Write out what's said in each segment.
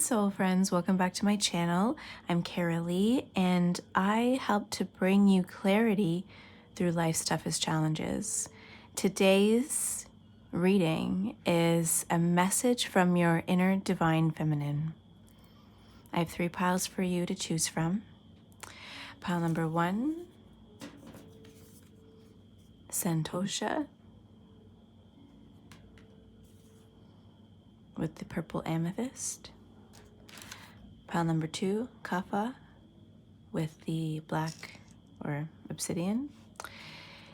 soul friends, welcome back to my channel. I'm Kara Lee, and I help to bring you clarity through life's toughest challenges. Today's reading is a message from your inner divine feminine. I have 3 piles for you to choose from. Pile number 1, Santosha with the purple amethyst. Pile number 2, Kapha with the black or obsidian.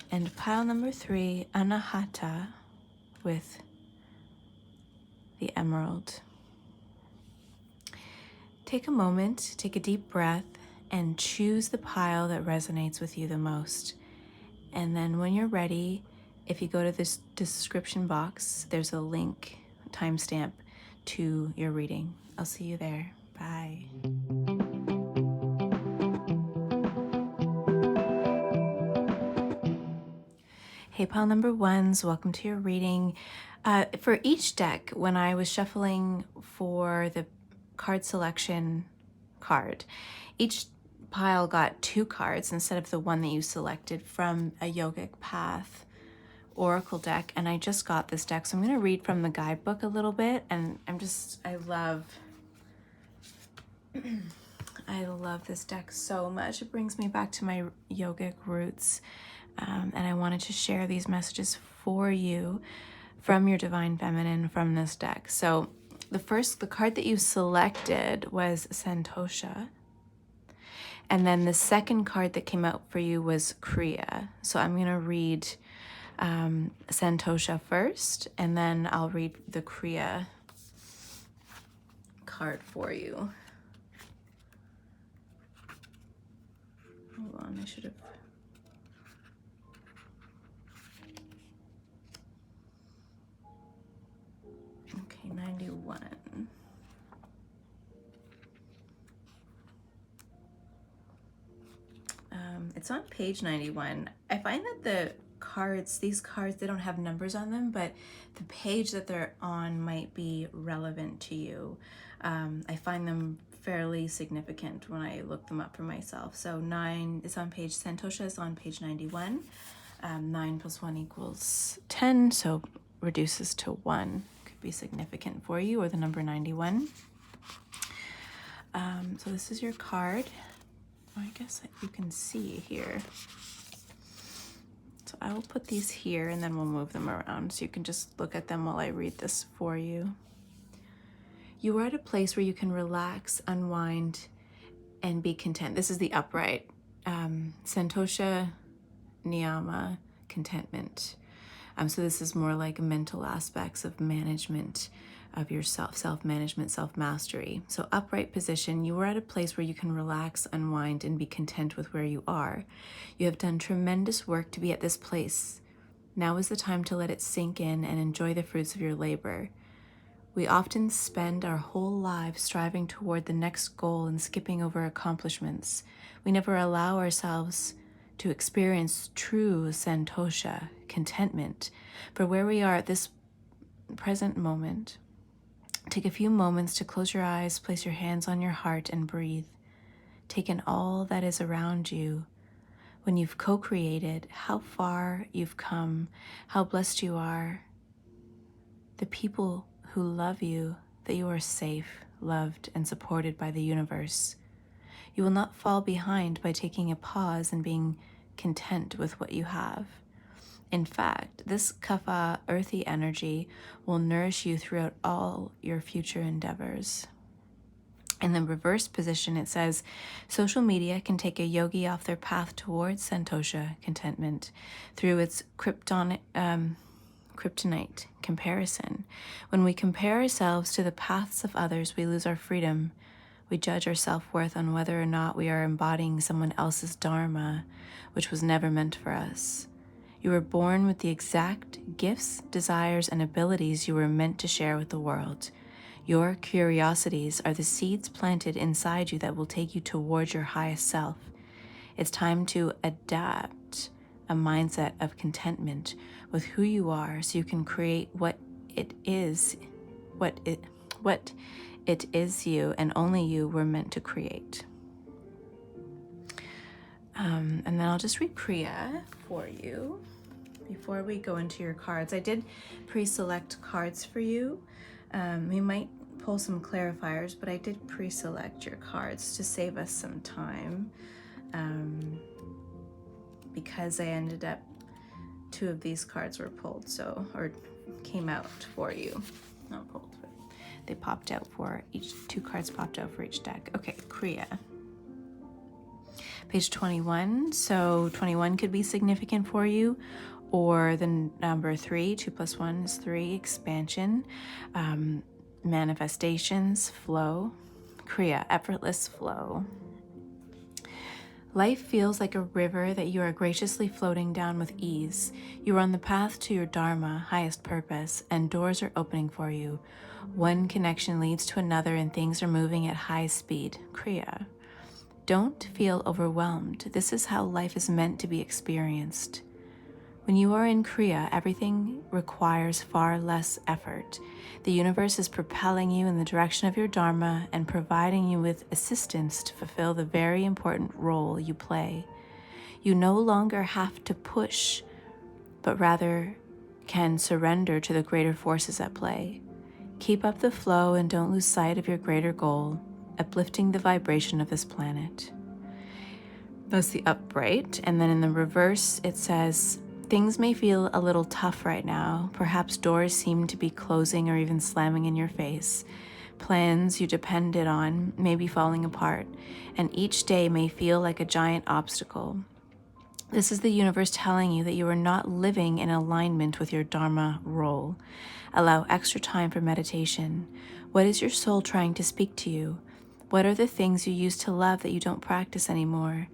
And pile number 3, Anahata with the emerald. Take a moment, take a deep breath, and choose the pile that resonates with you the most. And then when you're ready, if you go to this description box, there's a link, timestamp to your reading. I'll see you there. Bye. Hey, pile number 1s, welcome to your reading. For each deck, when I was shuffling for the card selection card, each pile got 2 cards instead of the one that you selected from a Yogic Path Oracle deck, and I just got this deck, so I'm going to read from the guidebook a little bit, and I love this deck so much. It brings me back to my yogic roots, and I wanted to share these messages for you from your divine feminine from this deck. So the card that you selected was Santosha, and then the second card that came out for you was Kriya. So I'm going to read Santosha first, and then I'll read the Kriya card for you. Hold on, I should have. Okay, 91. It's on page 91. I find that these cards, they don't have numbers on them, but the page that they're on might be relevant to you. I find them fairly significant when I look them up for myself. So 9 is on page, Santosha is on page 91. 9 plus 1 equals 10, so reduces to 1. Could be significant for you, or the number 91. So this is your card. I guess that you can see here. So I will put these here, and then we'll move them around so you can just look at them while I read this for you. You are at a place where you can relax, unwind, and be content. This is the upright. Santosha Niyama, contentment. So this is more like mental aspects of management of yourself, self-management, self-mastery. So upright position, you are at a place where you can relax, unwind, and be content with where you are. You have done tremendous work to be at this place. Now is the time to let it sink in and enjoy the fruits of your labor. We often spend our whole lives striving toward the next goal and skipping over accomplishments. We never allow ourselves to experience true santosha, contentment, for where we are at this present moment. Take a few moments to close your eyes, place your hands on your heart, and breathe. Take in all that is around you. When you've co-created, how far you've come, how blessed you are. The people who love you, that you are safe, loved, and supported by the universe. You will not fall behind by taking a pause and being content with what you have. In fact, this kapha, earthy energy, will nourish you throughout all your future endeavors. In the reverse position, it says, social media can take a yogi off their path towards santosha, contentment, through its kryptonite comparison. When we compare ourselves to the paths of others, we lose our freedom. We judge our self-worth on whether or not we are embodying someone else's dharma, which was never meant for us. You were born with the exact gifts, desires, and abilities you were meant to share with the world. Your curiosities are the seeds planted inside you that will take you towards your highest self. It's time to adapt a mindset of contentment with who you are so you can create what It is you, and only you were meant to create. And then I'll just read Kriya for you before we go into your cards. I did pre-select cards for you. We might pull some clarifiers, but I did pre-select your cards to save us some time, because I ended up, 2 of these cards were pulled, or came out for you. Not pulled, but they popped out for each, 2 cards popped out for each deck. Okay, Kriya. Page 21. So 21 could be significant for you, or the number 3, 2 plus 1 is 3, expansion, manifestations, flow. Kriya, effortless flow. Life feels like a river that you are graciously floating down with ease. You are on the path to your Dharma, highest purpose, and doors are opening for you. One connection leads to another and things are moving at high speed. Kriya. Don't feel overwhelmed. This is how life is meant to be experienced. When you are in Kriya, everything requires far less effort. The universe is propelling you in the direction of your Dharma and providing you with assistance to fulfill the very important role you play. You no longer have to push, but rather can surrender to the greater forces at play. Keep up the flow and don't lose sight of your greater goal, uplifting the vibration of this planet. That's the upright. And then in the reverse, it says, things may feel a little tough right now. Perhaps doors seem to be closing or even slamming in your face. Plans you depended on may be falling apart, and each day may feel like a giant obstacle. This is the universe telling you that you are not living in alignment with your Dharma role. Allow extra time for meditation. What is your soul trying to speak to you? What are the things you used to love that you don't practice anymore?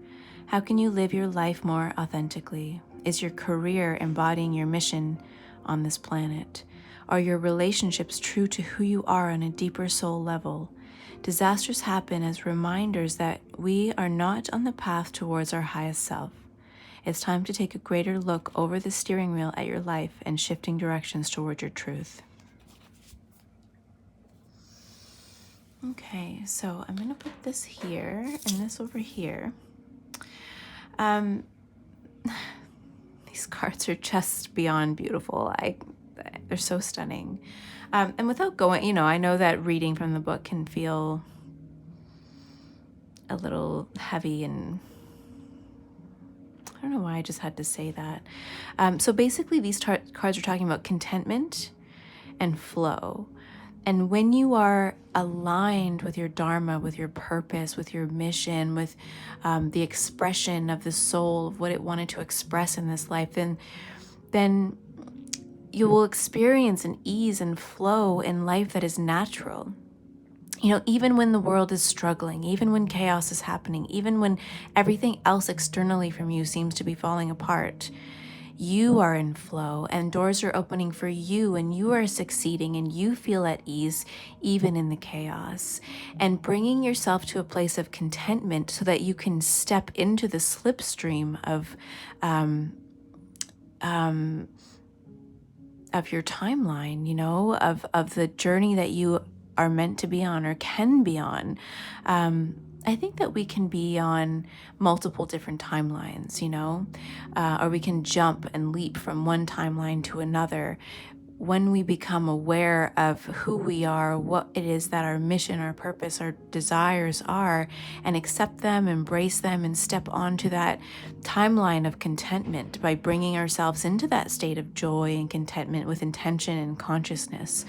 How can you live your life more authentically? Is your career embodying your mission on this planet? Are your relationships true to who you are on a deeper soul level? Disasters happen as reminders that we are not on the path towards our highest self. It's time to take a greater look over the steering wheel at your life and shifting directions toward your truth. Okay, so I'm going to put this here and this over here. These cards are just beyond beautiful. They're so stunning. And without going, I know that reading from the book can feel a little heavy, and I don't know why I just had to say that. So basically these cards are talking about contentment and flow. And when you are aligned with your Dharma, with your purpose, with your mission, with the expression of the soul, of what it wanted to express in this life, then you will experience an ease and flow in life that is natural. Even when the world is struggling, even when chaos is happening, even when everything else externally from you seems to be falling apart, you are in flow and doors are opening for you and you are succeeding and you feel at ease even in the chaos, and bringing yourself to a place of contentment so that you can step into the slipstream of your timeline, of the journey that you are meant to be on or can be on. I think that we can be on multiple different timelines, or we can jump and leap from one timeline to another when we become aware of who we are, what it is that our mission, our purpose, our desires are, and accept them, embrace them, and step onto that timeline of contentment by bringing ourselves into that state of joy and contentment with intention and consciousness.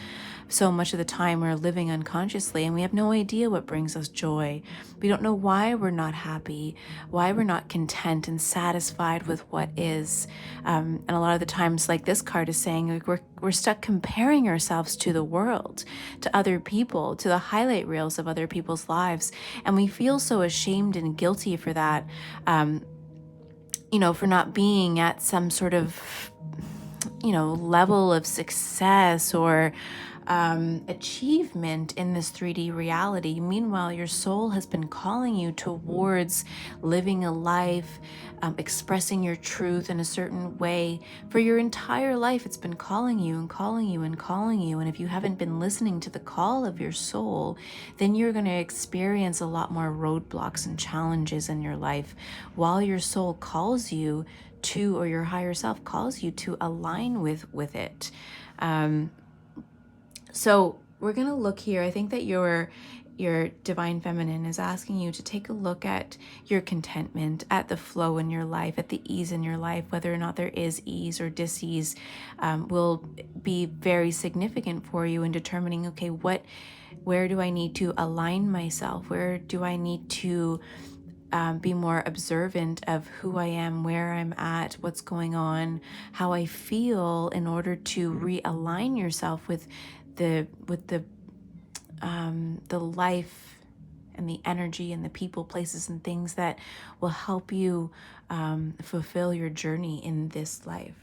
So much of the time we're living unconsciously and we have no idea what brings us joy. We don't know why we're not happy, why we're not content and satisfied with what is. And a lot of the times, like this card is saying, we're stuck comparing ourselves to the world, to other people, to the highlight reels of other people's lives. And we feel so ashamed and guilty for that, for not being at some sort of level of success or achievement in this 3D reality. Meanwhile, your soul has been calling you towards living a life, expressing your truth in a certain way. For your entire life, it's been calling you and calling you and calling you. And if you haven't been listening to the call of your soul, then you're going to experience a lot more roadblocks and challenges in your life while your soul calls you to, or your higher self calls you to align with it. So we're going to look here. I think that your divine feminine is asking you to take a look at your contentment, at the flow in your life, at the ease in your life. Whether or not there is ease or dis-ease will be very significant for you in determining, okay, where do I need to align myself? Where do I need to be more observant of who I am, where I'm at, what's going on, how I feel, in order to realign yourself with the life and the energy and the people, places, and things that will help you fulfill your journey in this life.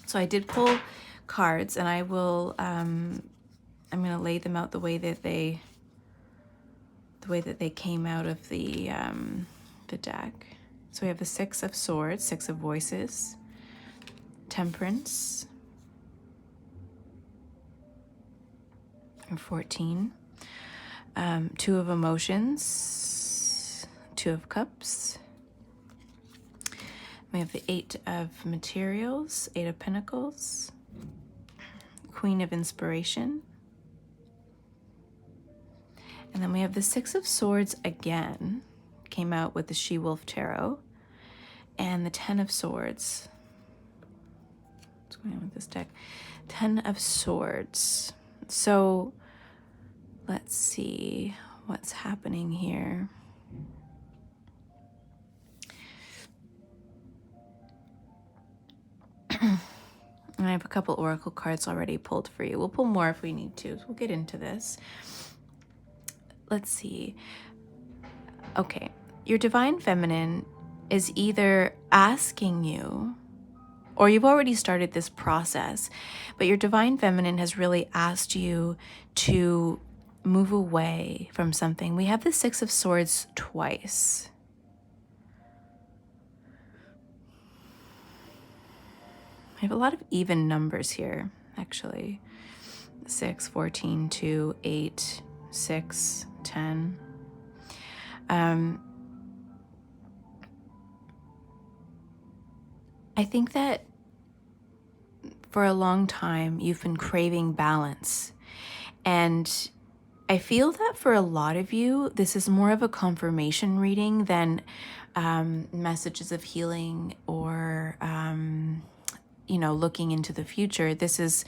So I did pull cards, and I will I'm going to lay them out the way that they came out of the deck. So we have the Six of Swords, Six of Voices, Temperance, and 14. Two of Emotions, Two of Cups. We have the Eight of Materials, Eight of Pentacles, Queen of Inspiration. And then we have the Six of Swords again, came out with the She-Wolf Tarot, and the Ten of Swords. What's going on with this deck? Ten of Swords. So let's see what's happening here. And I have a couple oracle cards already pulled for you. We'll pull more if we need to. We'll get into this. Let's see. Okay, your divine feminine is either asking you, or you've already started this process, but your divine feminine has really asked you to move away from something. We have the Six of Swords twice. I have a lot of even numbers here, actually. 6, 14, 2, 8, 6, 10. I think that for a long time you've been craving balance, and I feel that for a lot of you this is more of a confirmation reading than messages of healing or looking into the future. This is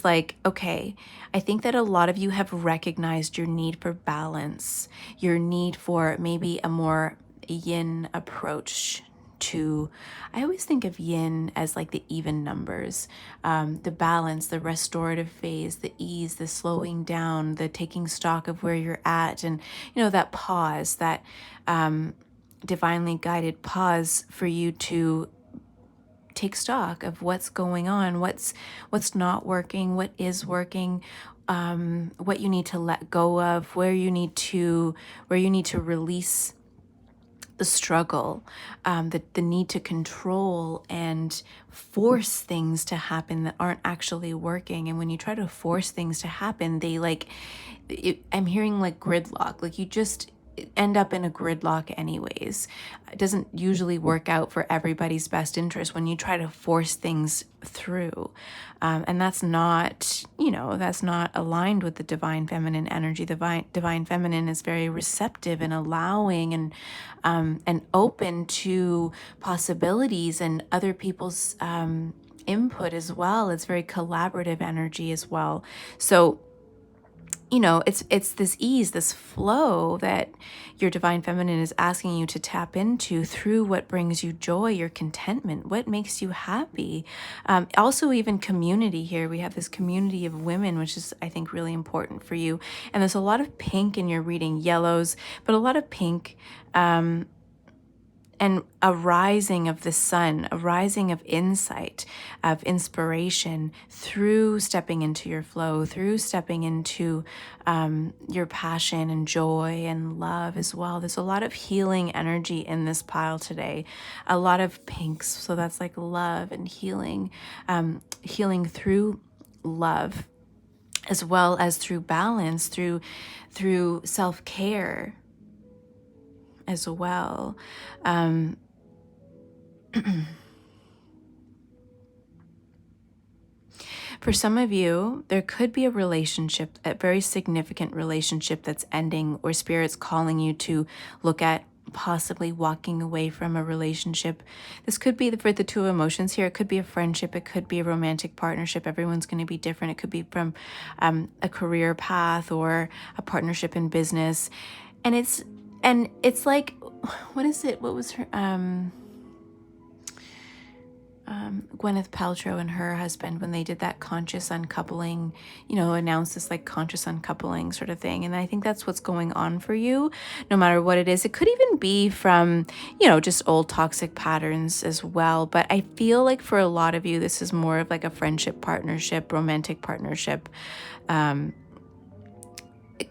like, okay, I think that a lot of you have recognized your need for balance, your need for maybe a more yin approach to, I always think of yin as like the even numbers, the balance, the restorative phase, the ease, the slowing down, the taking stock of where you're at, and that pause, that divinely guided pause for you to take stock of what's going on, what's not working, what is working, what you need to let go of, where you need to release the struggle, the need to control and force things to happen that aren't actually working. And when you try to force things to happen, I'm hearing like gridlock, like you just end up in a gridlock anyways. It doesn't usually work out for everybody's best interest when you try to force things through. And that's not aligned with the divine feminine energy. The divine feminine is very receptive and allowing and open to possibilities and other people's input as well. It's very collaborative energy as well. So it's this ease, this flow that your divine feminine is asking you to tap into through what brings you joy, your contentment, what makes you happy. Also, even community here. We have this community of women, which is, I think, really important for you. And there's a lot of pink in your reading, yellows, but a lot of pink. and a rising of the sun, a rising of insight, of inspiration through stepping into your flow, through stepping into your passion and joy and love as well. There's a lot of healing energy in this pile today, a lot of pinks. So that's like love and healing, healing through love, as well as through balance, through self-care as well. For some of you, there could be a relationship, a very significant relationship that's ending, or Spirit's calling you to look at possibly walking away from a relationship. This could be for the two emotions here. It could be a friendship. It could be a romantic partnership. Everyone's going to be different. It could be from a career path or a partnership in business. And it's like, what is it? What was her, Gwyneth Paltrow and her husband, when they did that conscious uncoupling, announced this like conscious uncoupling sort of thing. And I think that's what's going on for you, no matter what it is. It could even be from, just old toxic patterns as well. But I feel like for a lot of you, this is more of like a friendship partnership, romantic partnership. It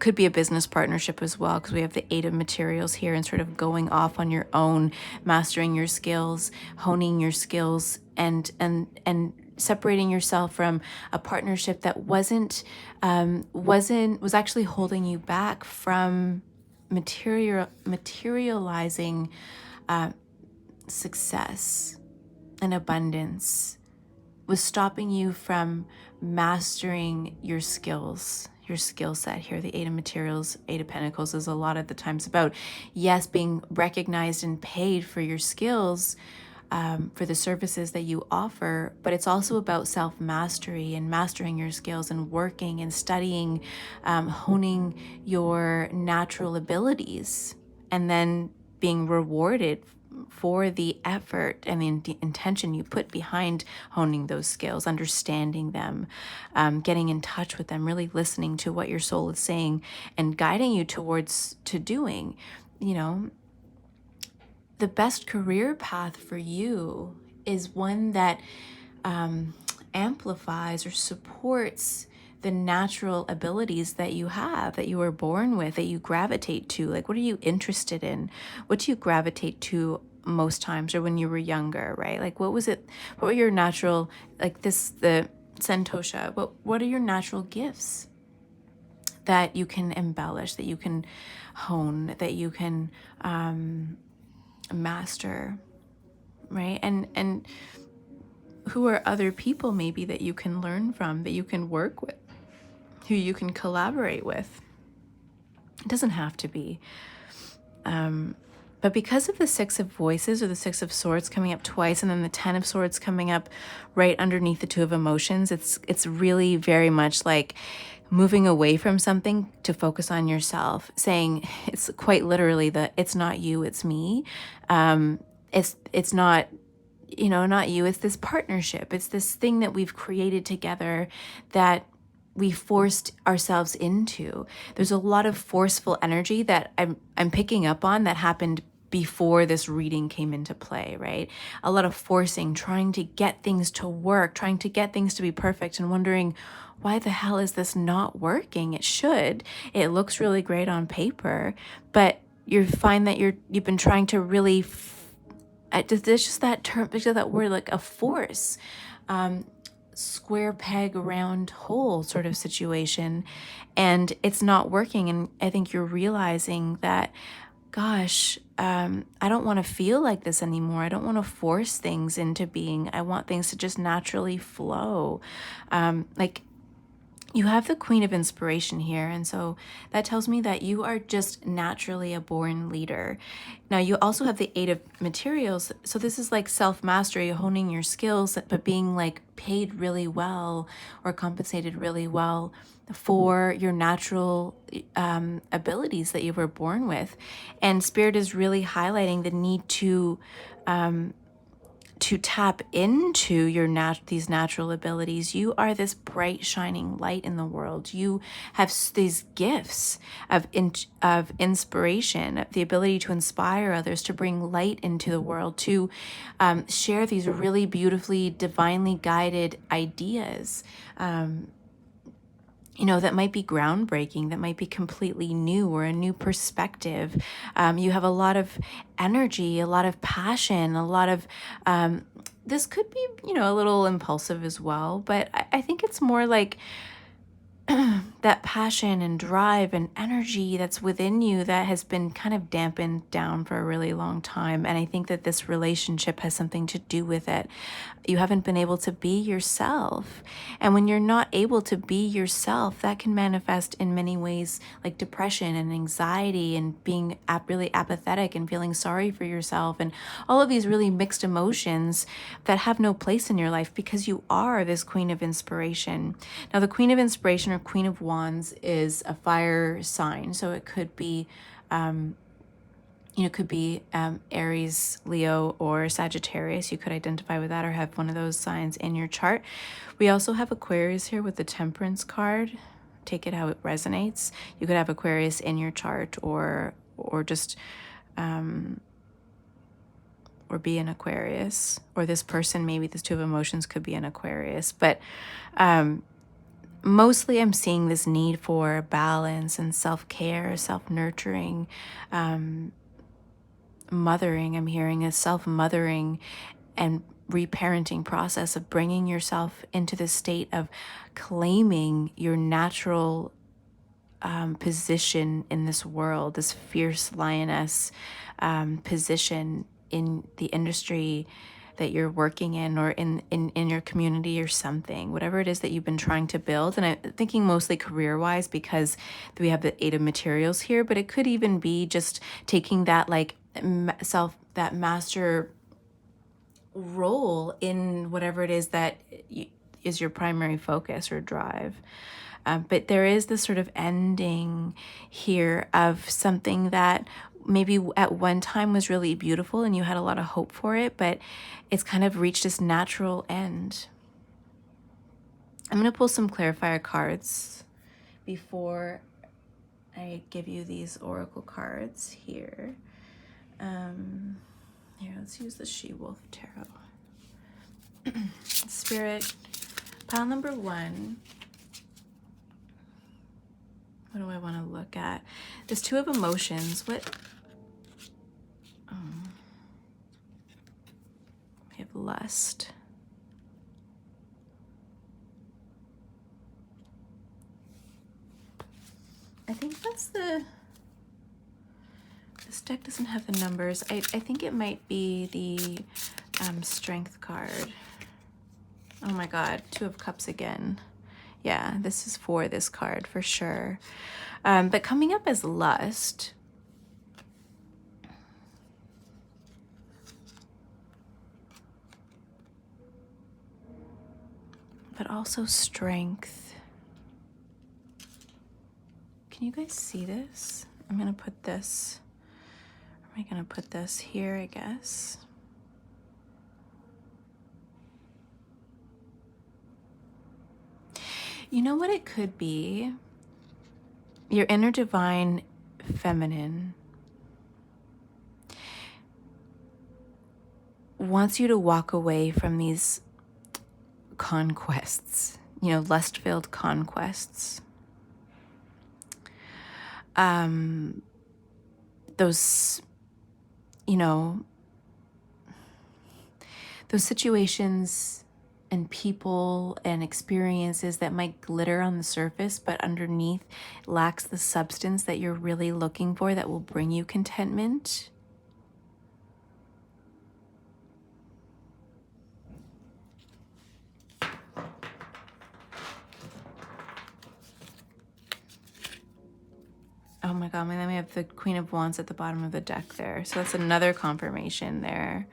could be a business partnership as well, because we have the 8 of materials here, and sort of going off on your own, mastering your skills, honing your skills, and separating yourself from a partnership that was actually holding you back from materializing success and abundance, was stopping you from mastering your skills, your skill set here. The 8 of materials, 8 of pentacles is a lot of the times about, yes, being recognized and paid for your skills, for the services that you offer, but it's also about self-mastery and mastering your skills and working and studying, honing your natural abilities, and then being rewarded for the effort and the intention you put behind honing those skills, understanding them, getting in touch with them, really listening to what your soul is saying and guiding you towards to doing. The best career path for you is one that amplifies or supports the natural abilities that you have, that you were born with, that you gravitate to. Like, what are you interested in? What do you gravitate to most times, or when you were younger, right? Like, what was it? What were your natural, like the Santosha, what are your natural gifts that you can embellish, that you can hone, that you can master, right? And who are other people maybe that you can learn from, that you can work with, who you can collaborate with? It doesn't have to be. But because of the 6 of voices, or the 6 of swords coming up twice, and then the 10 of swords coming up right underneath the 2 of emotions, it's really very much like moving away from something to focus on yourself, saying, it's quite literally it's not you, it's me. It's not, not you, it's this partnership. It's this thing that we've created together that we forced ourselves into. There's a lot of forceful energy that I'm picking up on that happened before this reading came into play, right? A lot of forcing, trying to get things to work, trying to get things to be perfect, and wondering, why the hell is this not working? It should. It looks really great on paper, but you find that you've been trying to really, there's just that term, because that word, like a force, square peg round hole sort of situation, and it's not working. And I think you're realizing that, gosh, I don't want to feel like this anymore. I don't want to force things into being. I want things to just naturally flow. Like, you have the Queen of Inspiration here, and so that tells me that you are just naturally a born leader. Now, you also have the 8 of materials, so this is like self-mastery, honing your skills, but being like paid really well or compensated really well for your natural abilities that you were born with. And Spirit is really highlighting the need to to tap into your these natural abilities. You are this bright, shining light in the world. You have these gifts of inspiration, the ability to inspire others, to bring light into the world, to share these really beautifully, divinely guided ideas. That might be groundbreaking, that might be completely new or a new perspective. You have a lot of energy, a lot of passion, a lot of, this could be, a little impulsive as well, but I think it's more like that passion and drive and energy that's within you that has been kind of dampened down for a really long time. And I think that this relationship has something to do with it. You haven't been able to be yourself. And when you're not able to be yourself, that can manifest in many ways, like depression and anxiety and being really apathetic and feeling sorry for yourself and all of these really mixed emotions that have no place in your life, because you are this queen of inspiration. Now, the queen of inspiration or queen of wands is a fire sign. So it could be, Aries, Leo, or Sagittarius. You could identify with that or have one of those signs in your chart. We also have Aquarius here with the Temperance card. Take it how it resonates. You could have Aquarius in your chart or just, or be an Aquarius, or this person, maybe this two of emotions could be an Aquarius. But mostly I'm seeing this need for balance and self-care, self-nurturing, mothering. I'm hearing a self-mothering and reparenting process of bringing yourself into the state of claiming your natural position in this world, this fierce lioness position in the industry that you're working in, or in your community or something, whatever it is that you've been trying to build. And I'm thinking mostly career-wise, because we have the Eight of Materials here, but it could even be just taking that that master role in whatever it is that is your primary focus or drive. But there is this sort of ending here of something that maybe at one time was really beautiful and you had a lot of hope for it, but it's kind of reached this natural end. I'm going to pull some clarifier cards before I give you these oracle cards here. Here, let's use the She-Wolf Tarot. Spirit, pile number 1. What do I want to look at? There's Two of Emotions. What? We have Lust. I think that's this deck doesn't have the numbers. I think it might be the Strength card. Oh my God, Two of Cups again. Yeah, this is for this card for sure. But coming up as Lust. But also Strength. Can you guys see this? I'm going to put this. Am I going to put this here, I guess? You know what it could be? Your inner divine feminine wants you to walk away from these conquests, lust-filled conquests. Those situations and people and experiences that might glitter on the surface, but underneath lacks the substance that you're really looking for that will bring you contentment. Oh my God, and then we have the Queen of Wands at the bottom of the deck there. So that's another confirmation there.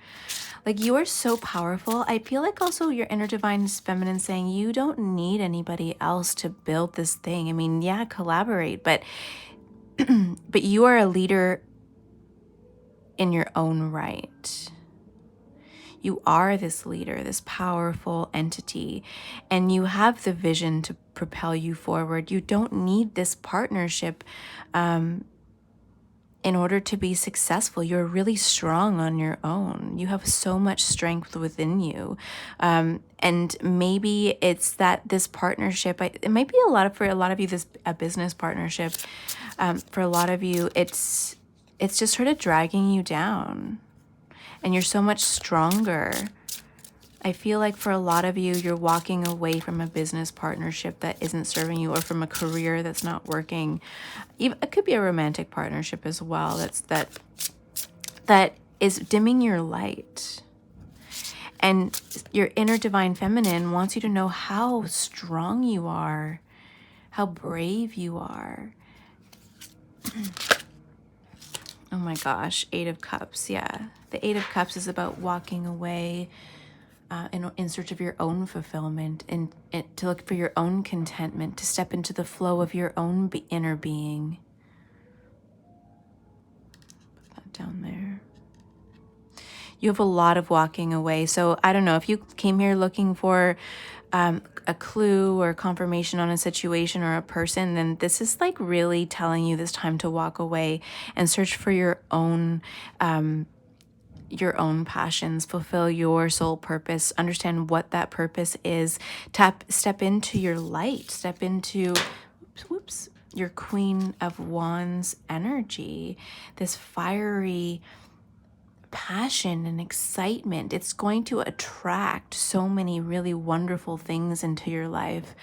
Like, you are so powerful. I feel like also your inner divine feminine saying you don't need anybody else to build this thing. I mean, yeah, collaborate, but but you are a leader in your own right. You are this leader, this powerful entity, and you have the vision to propel you forward. You don't need this partnership in order to be successful. You're really strong on your own. You have so much strength within you. And maybe it's that this partnership, it might be for a lot of you, a business partnership. For a lot of you, it's just sort of dragging you down, and you're so much stronger. I feel like for a lot of you, you're walking away from a business partnership that isn't serving you, or from a career that's not working. Even, it could be a romantic partnership as well. That is dimming your light. And your inner divine feminine wants you to know how strong you are, how brave you are. Oh my gosh, 8 of Cups. Yeah, the 8 of Cups is about walking away in search of your own fulfillment, and to look for your own contentment, to step into the flow of your own inner being. Put that down there. You have a lot of walking away. So I don't know, if you came here looking for a clue or confirmation on a situation or a person, then this is like really telling you this time to walk away and search for your own passions, fulfill your soul purpose, understand what that purpose is, step into your light, step into, your Queen of Wands energy, this fiery passion and excitement. It's going to attract so many really wonderful things into your life.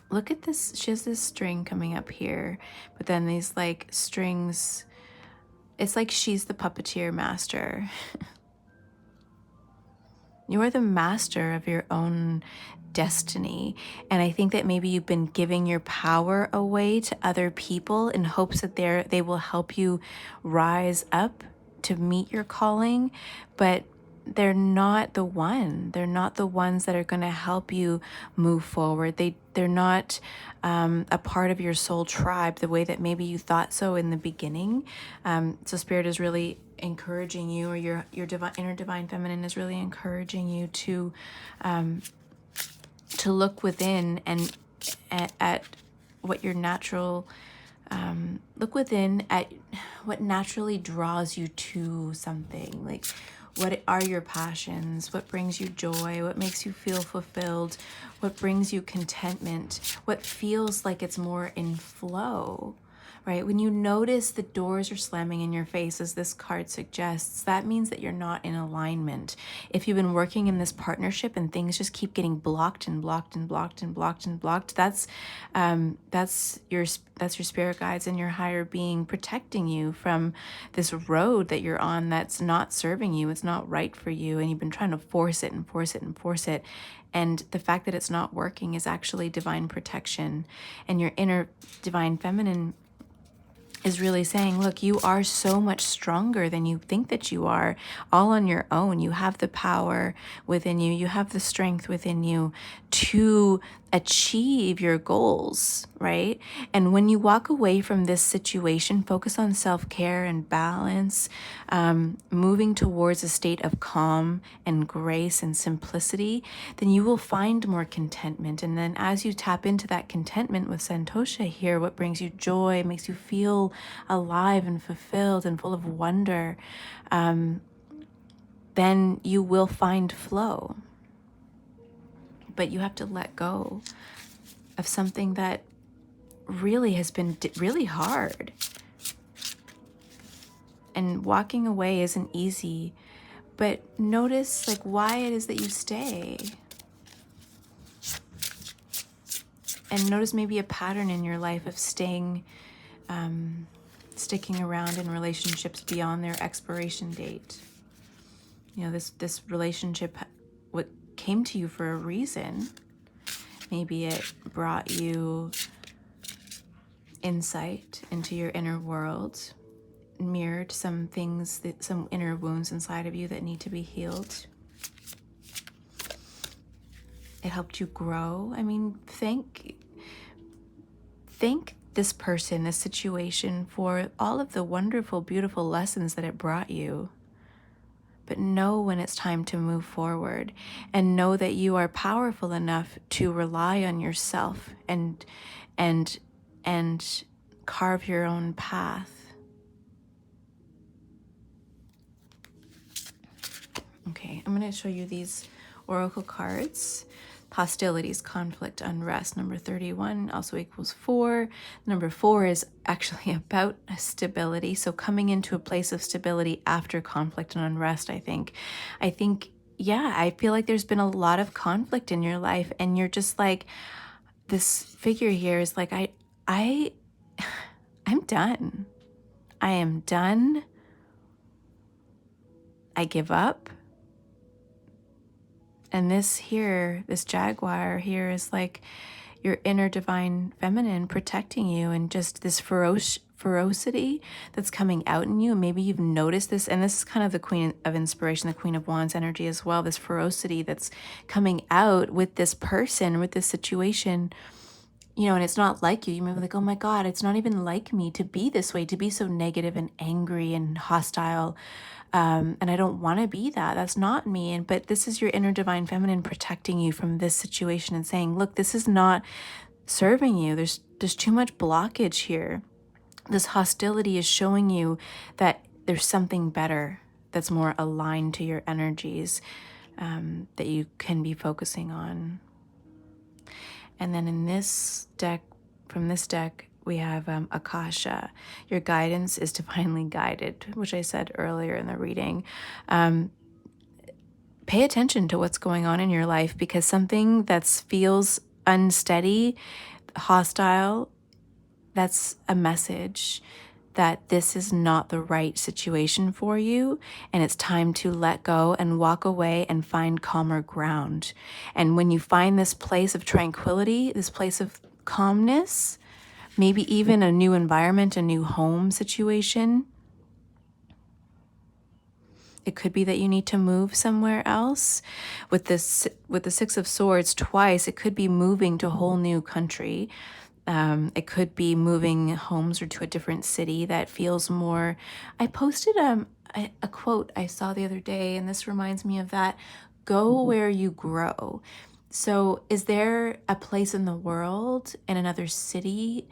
Look at this. She has this string coming up here, but then these like strings, it's like she's the puppeteer master. You are the master of your own destiny. And I think that maybe you've been giving your power away to other people in hopes that they will help you rise up to meet your calling, but they're not the one. They're not the ones that are going to help you move forward. They're not a part of your soul tribe the way that maybe you thought so in the beginning. So Spirit is really encouraging you, or your inner divine feminine is really encouraging you to look within and at what your natural look within at what naturally draws you to something. Like, what are your passions? What brings you joy? What makes you feel fulfilled? What brings you contentment? What feels like it's more in flow, right? When you notice the doors are slamming in your face, as this card suggests, that means that you're not in alignment. If you've been working in this partnership and things just keep getting blocked and blocked and blocked and blocked and blocked, that's your spirit guides and your higher being protecting you from this road that you're on that's not serving you. It's not right for you, and you've been trying to force it and force it and force it. And the fact that it's not working is actually divine protection. And your inner divine feminine is really saying, look, you are so much stronger than you think that you are, all on your own. You have the power within you. You have the strength within you to achieve your goals, right? And when you walk away from this situation, focus on self-care and balance, moving towards a state of calm and grace and simplicity, then you will find more contentment. And then as you tap into that contentment with Santosha here, what brings you joy, makes you feel alive and fulfilled and full of wonder, then you will find flow. But you have to let go of something that really has been really hard. And walking away isn't easy, but notice like why it is that you stay. And notice maybe a pattern in your life of sticking around in relationships beyond their expiration date. You know, this relationship, what came to you for a reason. Maybe it brought you insight into your inner world, mirrored some things, some inner wounds inside of you that need to be healed. It helped you grow. I mean, thank this person, this situation, for all of the wonderful, beautiful lessons that it brought you. but know when it's time to move forward, and know that you are powerful enough to rely on yourself and carve your own path. Okay, I'm going to show you these oracle cards. Hostilities, conflict, unrest. Number 31 also equals 4. Number 4 is actually about stability. So coming into a place of stability after conflict and unrest, I think, yeah, I feel like there's been a lot of conflict in your life, and you're just like, this figure here is like, I'm done. I am done. I give up. And this jaguar here is like your inner divine feminine protecting you, and just this ferocity that's coming out in you. And maybe you've noticed this, and this is kind of the Queen of Inspiration, the Queen of Wands energy as well, this ferocity that's coming out with this person, with this situation. And it's not like you. You may be like, oh my God, it's not even like me to be this way, to be so negative and angry and hostile. And I don't want to be that. That's not me. But this is your inner divine feminine protecting you from this situation and saying, look, this is not serving you. There's too much blockage here. This hostility is showing you that there's something better that's more aligned to your energies, that you can be focusing on. And then in this deck, from this deck, we have Akasha. Your guidance is divinely guided, which I said earlier in the reading. Pay attention to what's going on in your life, because something that feels unsteady, hostile, that's a message that this is not the right situation for you, and it's time to let go and walk away and find calmer ground. And when you find this place of tranquility, this place of calmness, maybe even a new environment, a new home situation, it could be that you need to move somewhere else. With the Six of Swords twice, it could be moving to a whole new country. It could be moving homes or to a different city that feels more. I posted a quote I saw the other day, and this reminds me of that. Go where you grow. So is there a place in the world, in another city,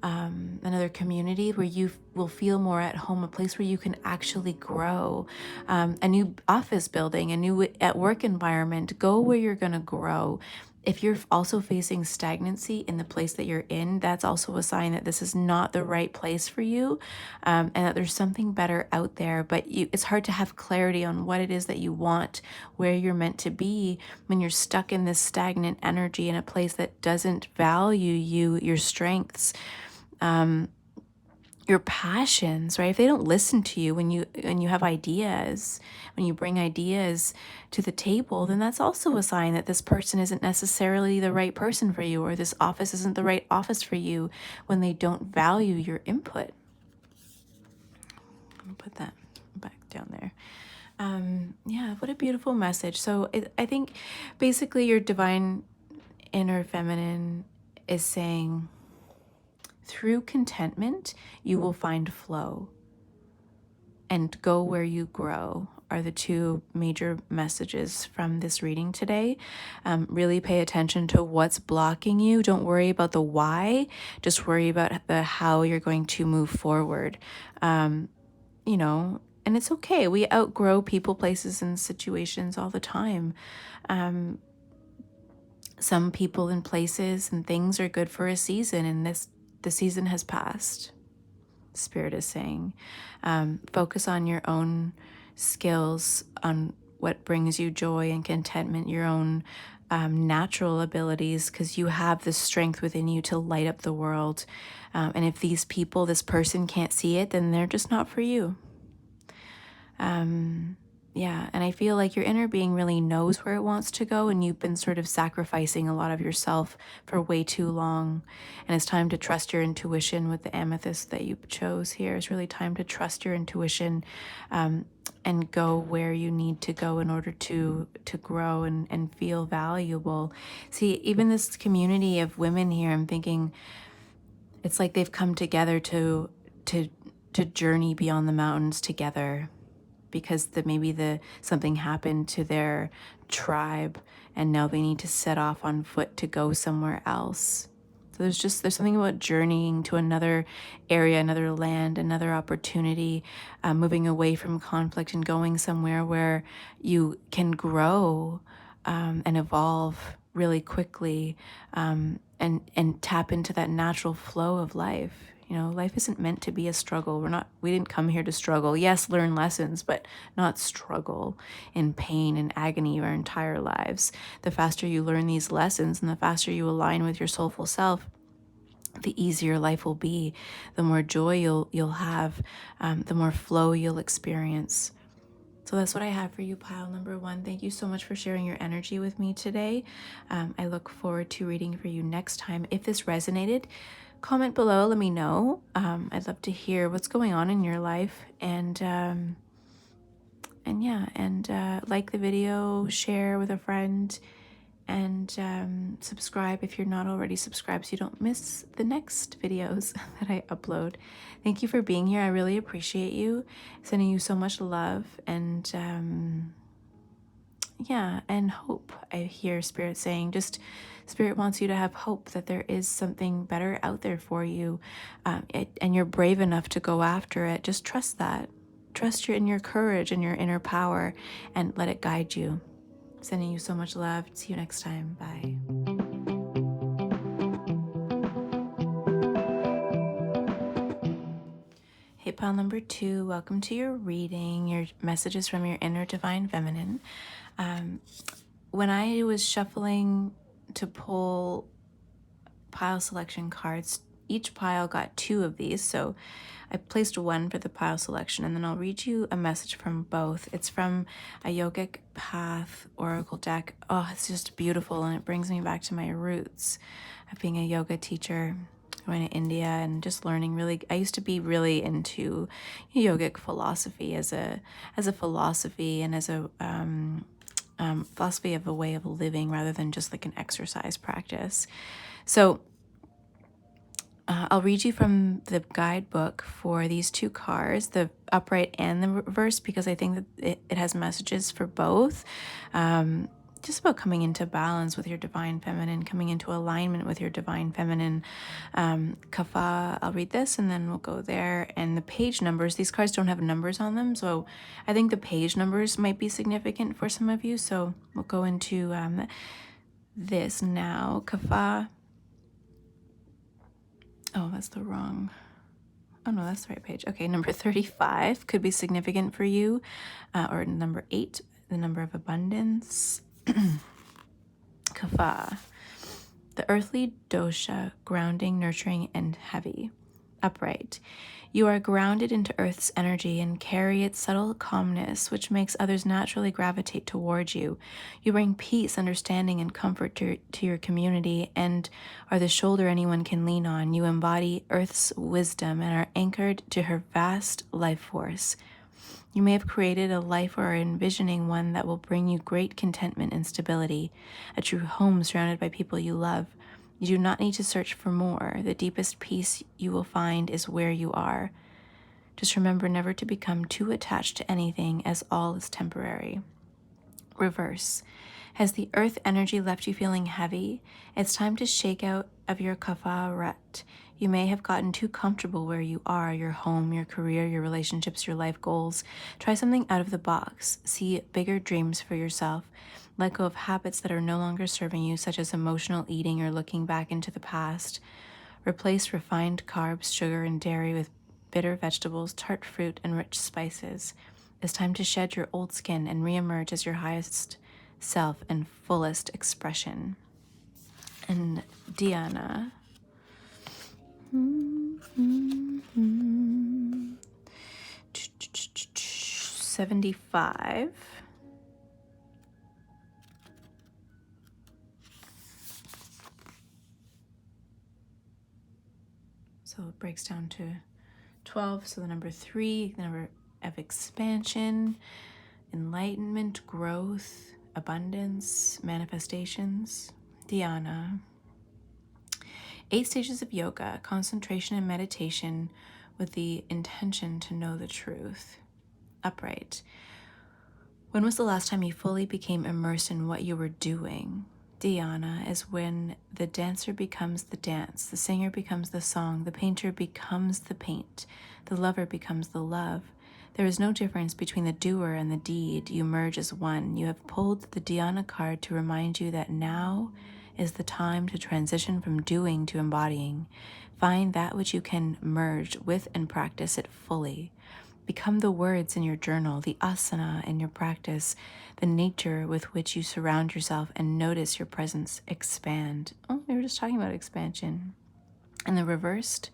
another community where you will feel more at home, a place where you can actually grow, a new office building, a new at work environment? Go where you're going to grow. If you're also facing stagnancy in the place that you're in, that's also a sign that this is not the right place for you, and that there's something better out there. But it's hard to have clarity on what it is that you want, where you're meant to be, when you're stuck in this stagnant energy in a place that doesn't value you, your strengths, your passions, right? If they don't listen to you when you have ideas, when you bring ideas to the table, then that's also a sign that this person isn't necessarily the right person for you, or this office isn't the right office for you, when they don't value your input. I'll put that back down there. Yeah, what a beautiful message. So I think basically your divine inner feminine is saying, through contentment, you will find flow, and go where you grow are the two major messages from this reading today. Really pay attention to what's blocking you. Don't worry about the why, just worry about the how you're going to move forward. And it's okay. We outgrow people, places, and situations all the time. Some people and places and things are good for a season, and the season has passed. Spirit is saying, focus on your own skills, on what brings you joy and contentment, your own natural abilities, because you have the strength within you to light up the world. And if this person can't see it, then they're just not for you. Yeah, and I feel like your inner being really knows where it wants to go, and you've been sort of sacrificing a lot of yourself for way too long. And it's time to trust your intuition with the amethyst that you chose here. It's really time to trust your intuition, and go where you need to go in order to grow and feel valuable. See, even this community of women here, I'm thinking it's like they've come together to journey beyond the mountains together. because something happened to their tribe and now they need to set off on foot to go somewhere else. So there's something about journeying to another area, another land, another opportunity, moving away from conflict and going somewhere where you can grow and evolve really quickly, and tap into that natural flow of life. You know, life isn't meant to be a struggle. We didn't come here to struggle. Yes, learn lessons, but not struggle in pain and agony our entire lives. The faster you learn these lessons and the faster you align with your soulful self, the easier life will be, the more joy you'll have, the more flow you'll experience. So that's what I have for you, pile number 1. Thank you so much for sharing your energy with me today. I look forward to reading for you next time. If this resonated, comment below, let me know. I'd love to hear what's going on in your life, and like the video, share with a friend, and subscribe if you're not already subscribed so you don't miss the next videos that I upload. Thank you for being here. I really appreciate you. Sending you so much love and hope. I hear Spirit saying, Spirit wants you to have hope that there is something better out there for you, and you're brave enough to go after it. Just trust that. Trust in your courage and your inner power, and let it guide you. Sending you so much love. See you next time. Bye. Hey, pile number 2, welcome to your reading. Your messages from your inner divine feminine. When I was shuffling to pull pile selection cards, each pile got 2 of these, so I placed 1 for the pile selection, and then I'll read you a message from both. It's from a Yogic Path Oracle deck. Oh, it's just beautiful, and it brings me back to my roots of being a yoga teacher, going to India and just learning. I used to be really into yogic philosophy as a philosophy and as a philosophy of a way of living rather than just like an exercise practice. So I'll read you from the guidebook for these 2 cards, the upright and the reverse, because I think that it has messages for both. Just about coming into balance with your divine feminine, coming into alignment with your divine feminine. Kafa, I'll read this and then we'll go there. And the page numbers, these cards don't have numbers on them, so I think the page numbers might be significant for some of you. So we'll go into this now. Kafa. Oh, that's the wrong. Oh, no, that's the right page. Okay, number 35 could be significant for you. Or number 8, the number of abundance. Kafa. The earthly dosha, grounding, nurturing, and heavy. Upright. You are grounded into Earth's energy and carry its subtle calmness, which makes others naturally gravitate toward you. You bring peace, understanding, and comfort to your community and are the shoulder anyone can lean on. You embody Earth's wisdom and are anchored to her vast life force. You may have created a life or are envisioning one that will bring you great contentment and stability, a true home surrounded by people you love. You do not need to search for more. The deepest peace you will find is where you are. Just remember never to become too attached to anything, as all is temporary. Reverse. Has the earth energy left you feeling heavy? It's time to shake out of your kafa rut. You may have gotten too comfortable where you are, your home, your career, your relationships, your life goals. Try something out of the box. See bigger dreams for yourself. Let go of habits that are no longer serving you, such as emotional eating or looking back into the past. Replace refined carbs, sugar, and dairy with bitter vegetables, tart fruit, and rich spices. It's time to shed your old skin and reemerge as your highest self and fullest expression. And Diana. 75. So it breaks down to 12. So the number 3, the number of expansion, enlightenment, growth, abundance, manifestations. Dhyana. 8 stages of yoga, concentration and meditation with the intention to know the truth. upright. When was the last time you fully became immersed in what you were doing? Dhyana is when the dancer becomes the dance, the singer becomes the song, the painter becomes the paint, the lover becomes the love. There is no difference between the doer and the deed. You merge as one. You have pulled the Dhyana card to remind you that now is the time to transition from doing to embodying. Find that which you can merge with and practice it fully. Become the words in your journal, the asana in your practice, the nature with which you surround yourself, and notice your presence expand. Oh, we were just talking about expansion. And the reversed,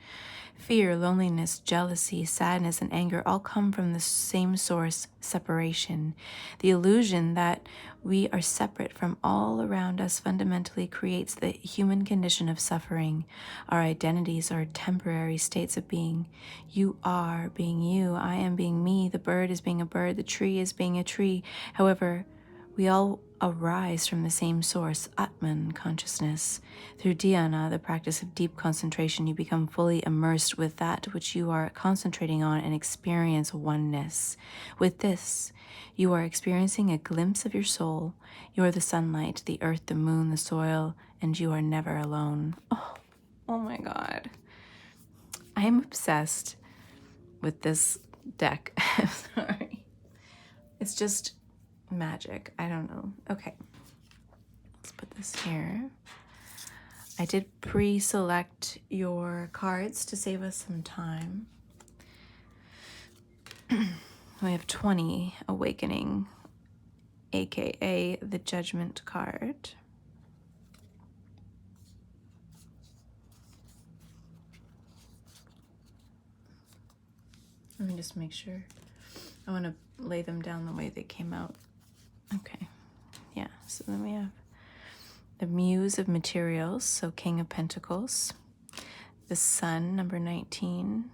fear, loneliness, jealousy, sadness, and anger all come from the same source, separation. The illusion that we are separate from all around us fundamentally creates the human condition of suffering. Our identities are temporary states of being. You are being you. I am being me. The bird is being a bird. The tree is being a tree. However, we all arise from the same source, Atman consciousness. Through dhyana, the practice of deep concentration, you become fully immersed with that which you are concentrating on and experience oneness. With this, you are experiencing a glimpse of your soul. You are the sunlight, the earth, the moon, the soil, and you are never alone. Oh my God. I am obsessed with this deck. I'm sorry. It's just magic. I don't know. Okay. Let's put this here. I did pre-select your cards to save us some time. We have 20 Awakening, aka the Judgment card. Let me just make sure. I want to lay them down the way they came out. Okay. Yeah. So then we have the Muse of Materials, so King of Pentacles. The Sun, number 19.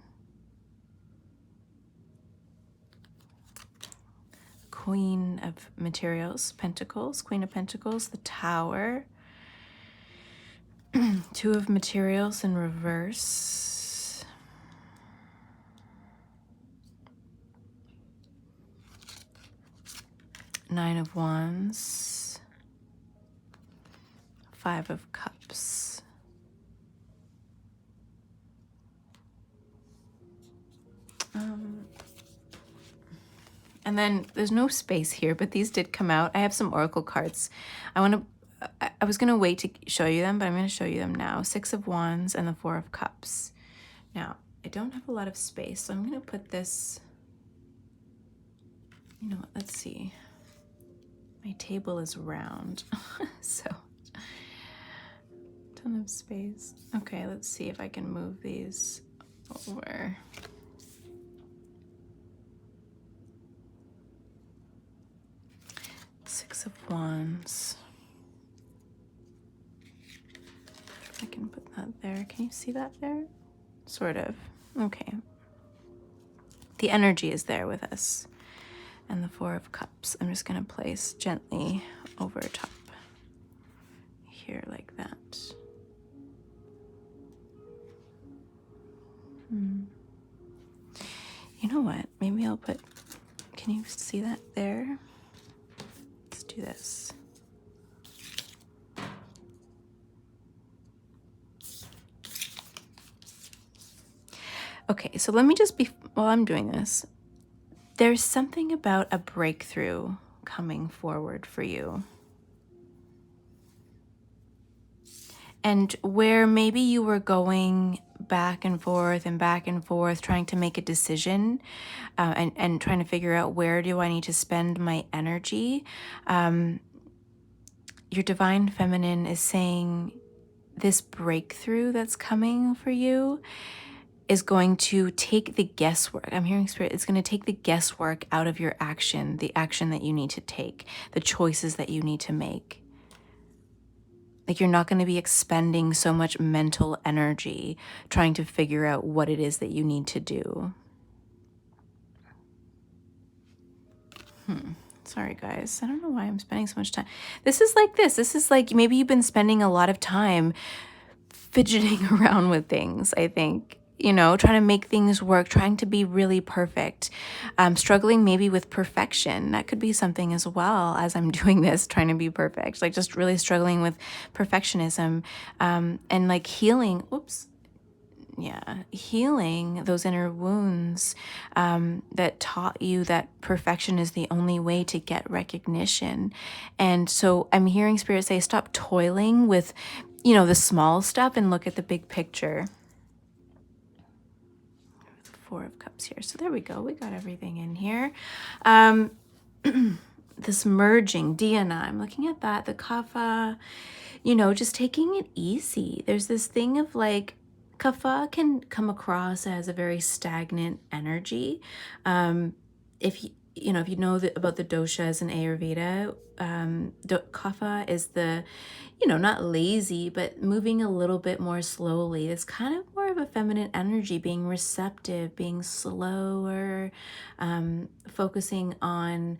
Queen of Materials, Pentacles, Queen of Pentacles, the Tower. Two of Materials in reverse. Nine of Wands. Five of Cups. And then there's no space here, but these did come out. I have some oracle cards. I was going to wait to show you them, but I'm going to show you them now. Six of Wands and the Four of Cups. Now, I don't have a lot of space, so I'm going to put this, you know what, let's see. My table is round, so ton of space. Okay, let's see if I can move these over. Six of Wands. I can put that there. Can you see that there? Sort of. Okay. The energy is there with us. And the Four of Cups. I'm just going to place gently over top here like that. You know what? Maybe I'll put, can you see that there? Let's do this. Okay, so let me just while I'm doing this, there's something about a breakthrough coming forward for you. And where maybe you were going back and forth, trying to make a decision and trying to figure out, where do I need to spend my energy? Your divine feminine is saying this breakthrough that's coming for you is going to take the guesswork. I'm hearing spirit. It's going to take the guesswork out of your action, the action that you need to take, the choices that you need to make. Like, you're not going to be expending so much mental energy trying to figure out what it is that you need to do. Sorry, guys. I don't know why I'm spending so much time. This is like this. This is like maybe you've been spending a lot of time fidgeting around with things, I think. trying to make things work, trying to be really perfect, struggling maybe with perfection. That could be something as well as I'm doing this, trying to be perfect, like just really struggling with perfectionism, and like healing. Healing those inner wounds that taught you that perfection is the only way to get recognition. And so I'm hearing Spirit say, stop toiling with, the small stuff and look at the big picture. Four of Cups here. So there we go. We got everything in here. This merging, Dhyana, I'm looking at that. The Kapha, just taking it easy. There's this thing of like, Kapha can come across as a very stagnant energy. If you know about the doshas in Ayurveda, Kapha is the, not lazy, but moving a little bit more slowly. It's kind of more of a feminine energy, being receptive, being slower, focusing on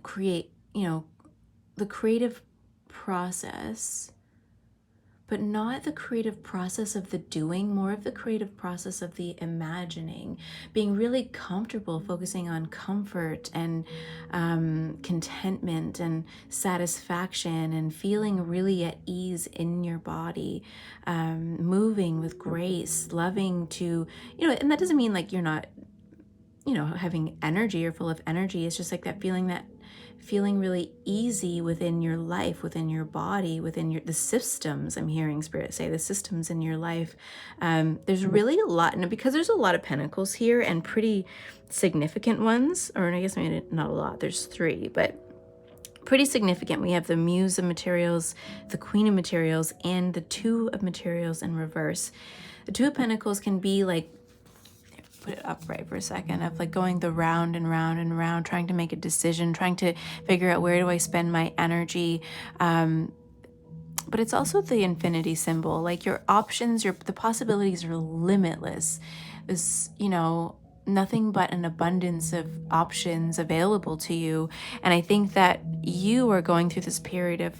create, the creative process, but not the creative process of the doing, more of the creative process of the imagining, being really comfortable, focusing on comfort and contentment and satisfaction and feeling really at ease in your body, moving with grace, loving to, and that doesn't mean like you're not, having energy or full of energy. It's just like that feeling really easy within your life, within your body, within the systems. I'm hearing Spirit say the systems in your life. There's really a lot, and because there's a lot of pentacles here and pretty significant ones, or I guess maybe not a lot, there's 3, but pretty significant. We have the Muse of Materials, the Queen of Materials, and the Two of Materials in reverse. The Two of Pentacles can be like, put it upright for a second, of like going the round and round and round, trying to make a decision, trying to figure out where do I spend my energy. But it's also the infinity symbol, like your options, the possibilities are limitless. There's, nothing but an abundance of options available to you. And I think that you are going through this period of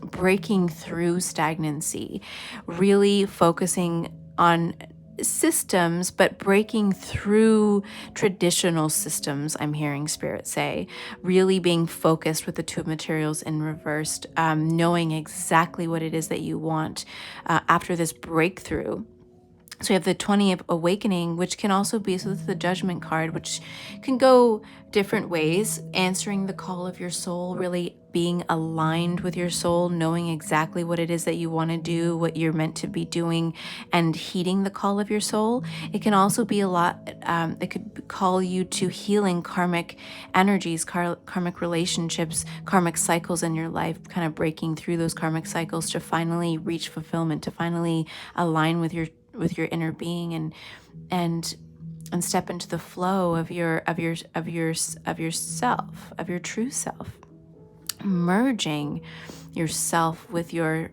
breaking through stagnancy, really focusing on systems, but breaking through traditional systems. I'm hearing Spirit say, really being focused with the Two of Materials in reversed, knowing exactly what it is that you want after this breakthrough. So you have the 20 of Awakening, which can also be, so this is the Judgment card, which can go different ways, answering the call of your soul, really being aligned with your soul, knowing exactly what it is that you want to do, what you're meant to be doing, and heeding the call of your soul. It can also be a lot, it could call you to healing karmic energies, karmic relationships, karmic cycles in your life, kind of breaking through those karmic cycles to finally reach fulfillment, to finally align with your inner being and step into the flow of yourself, of your true self, merging yourself with your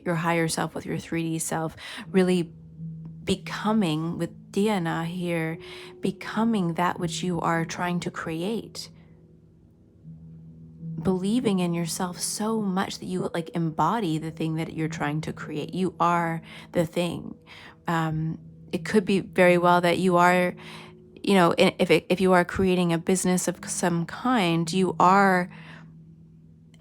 higher self, with your 3D self, really becoming, with Dhyana here, becoming that which you are trying to create, believing in yourself so much that you like embody the thing that you're trying to create. You are the thing. It could be very well that you are, if you are creating a business of some kind, you are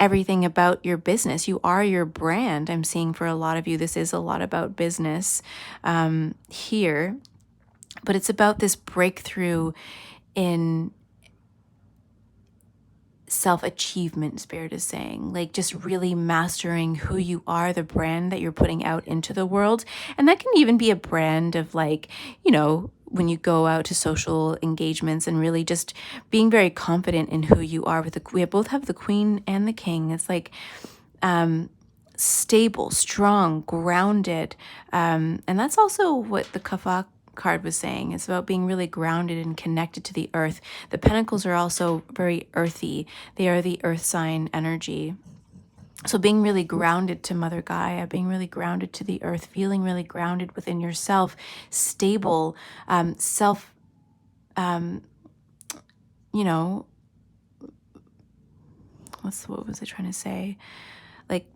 everything about your business. You are your brand. I'm seeing for a lot of you, this is a lot about business here, but it's about this breakthrough in self-achievement. Spirit is saying, like, just really mastering who you are, the brand that you're putting out into the world. And that can even be a brand of, like, when you go out to social engagements, and really just being very confident in who you are. We both have the Queen and the King. It's like stable, strong, grounded, and that's also what the Kapha card was saying. It's about being really grounded and connected to the earth. The pentacles are also very earthy. They are the earth sign energy. So being really grounded to Mother Gaia, being really grounded to the earth, feeling really grounded within yourself, stable, self, what was I trying to say? Like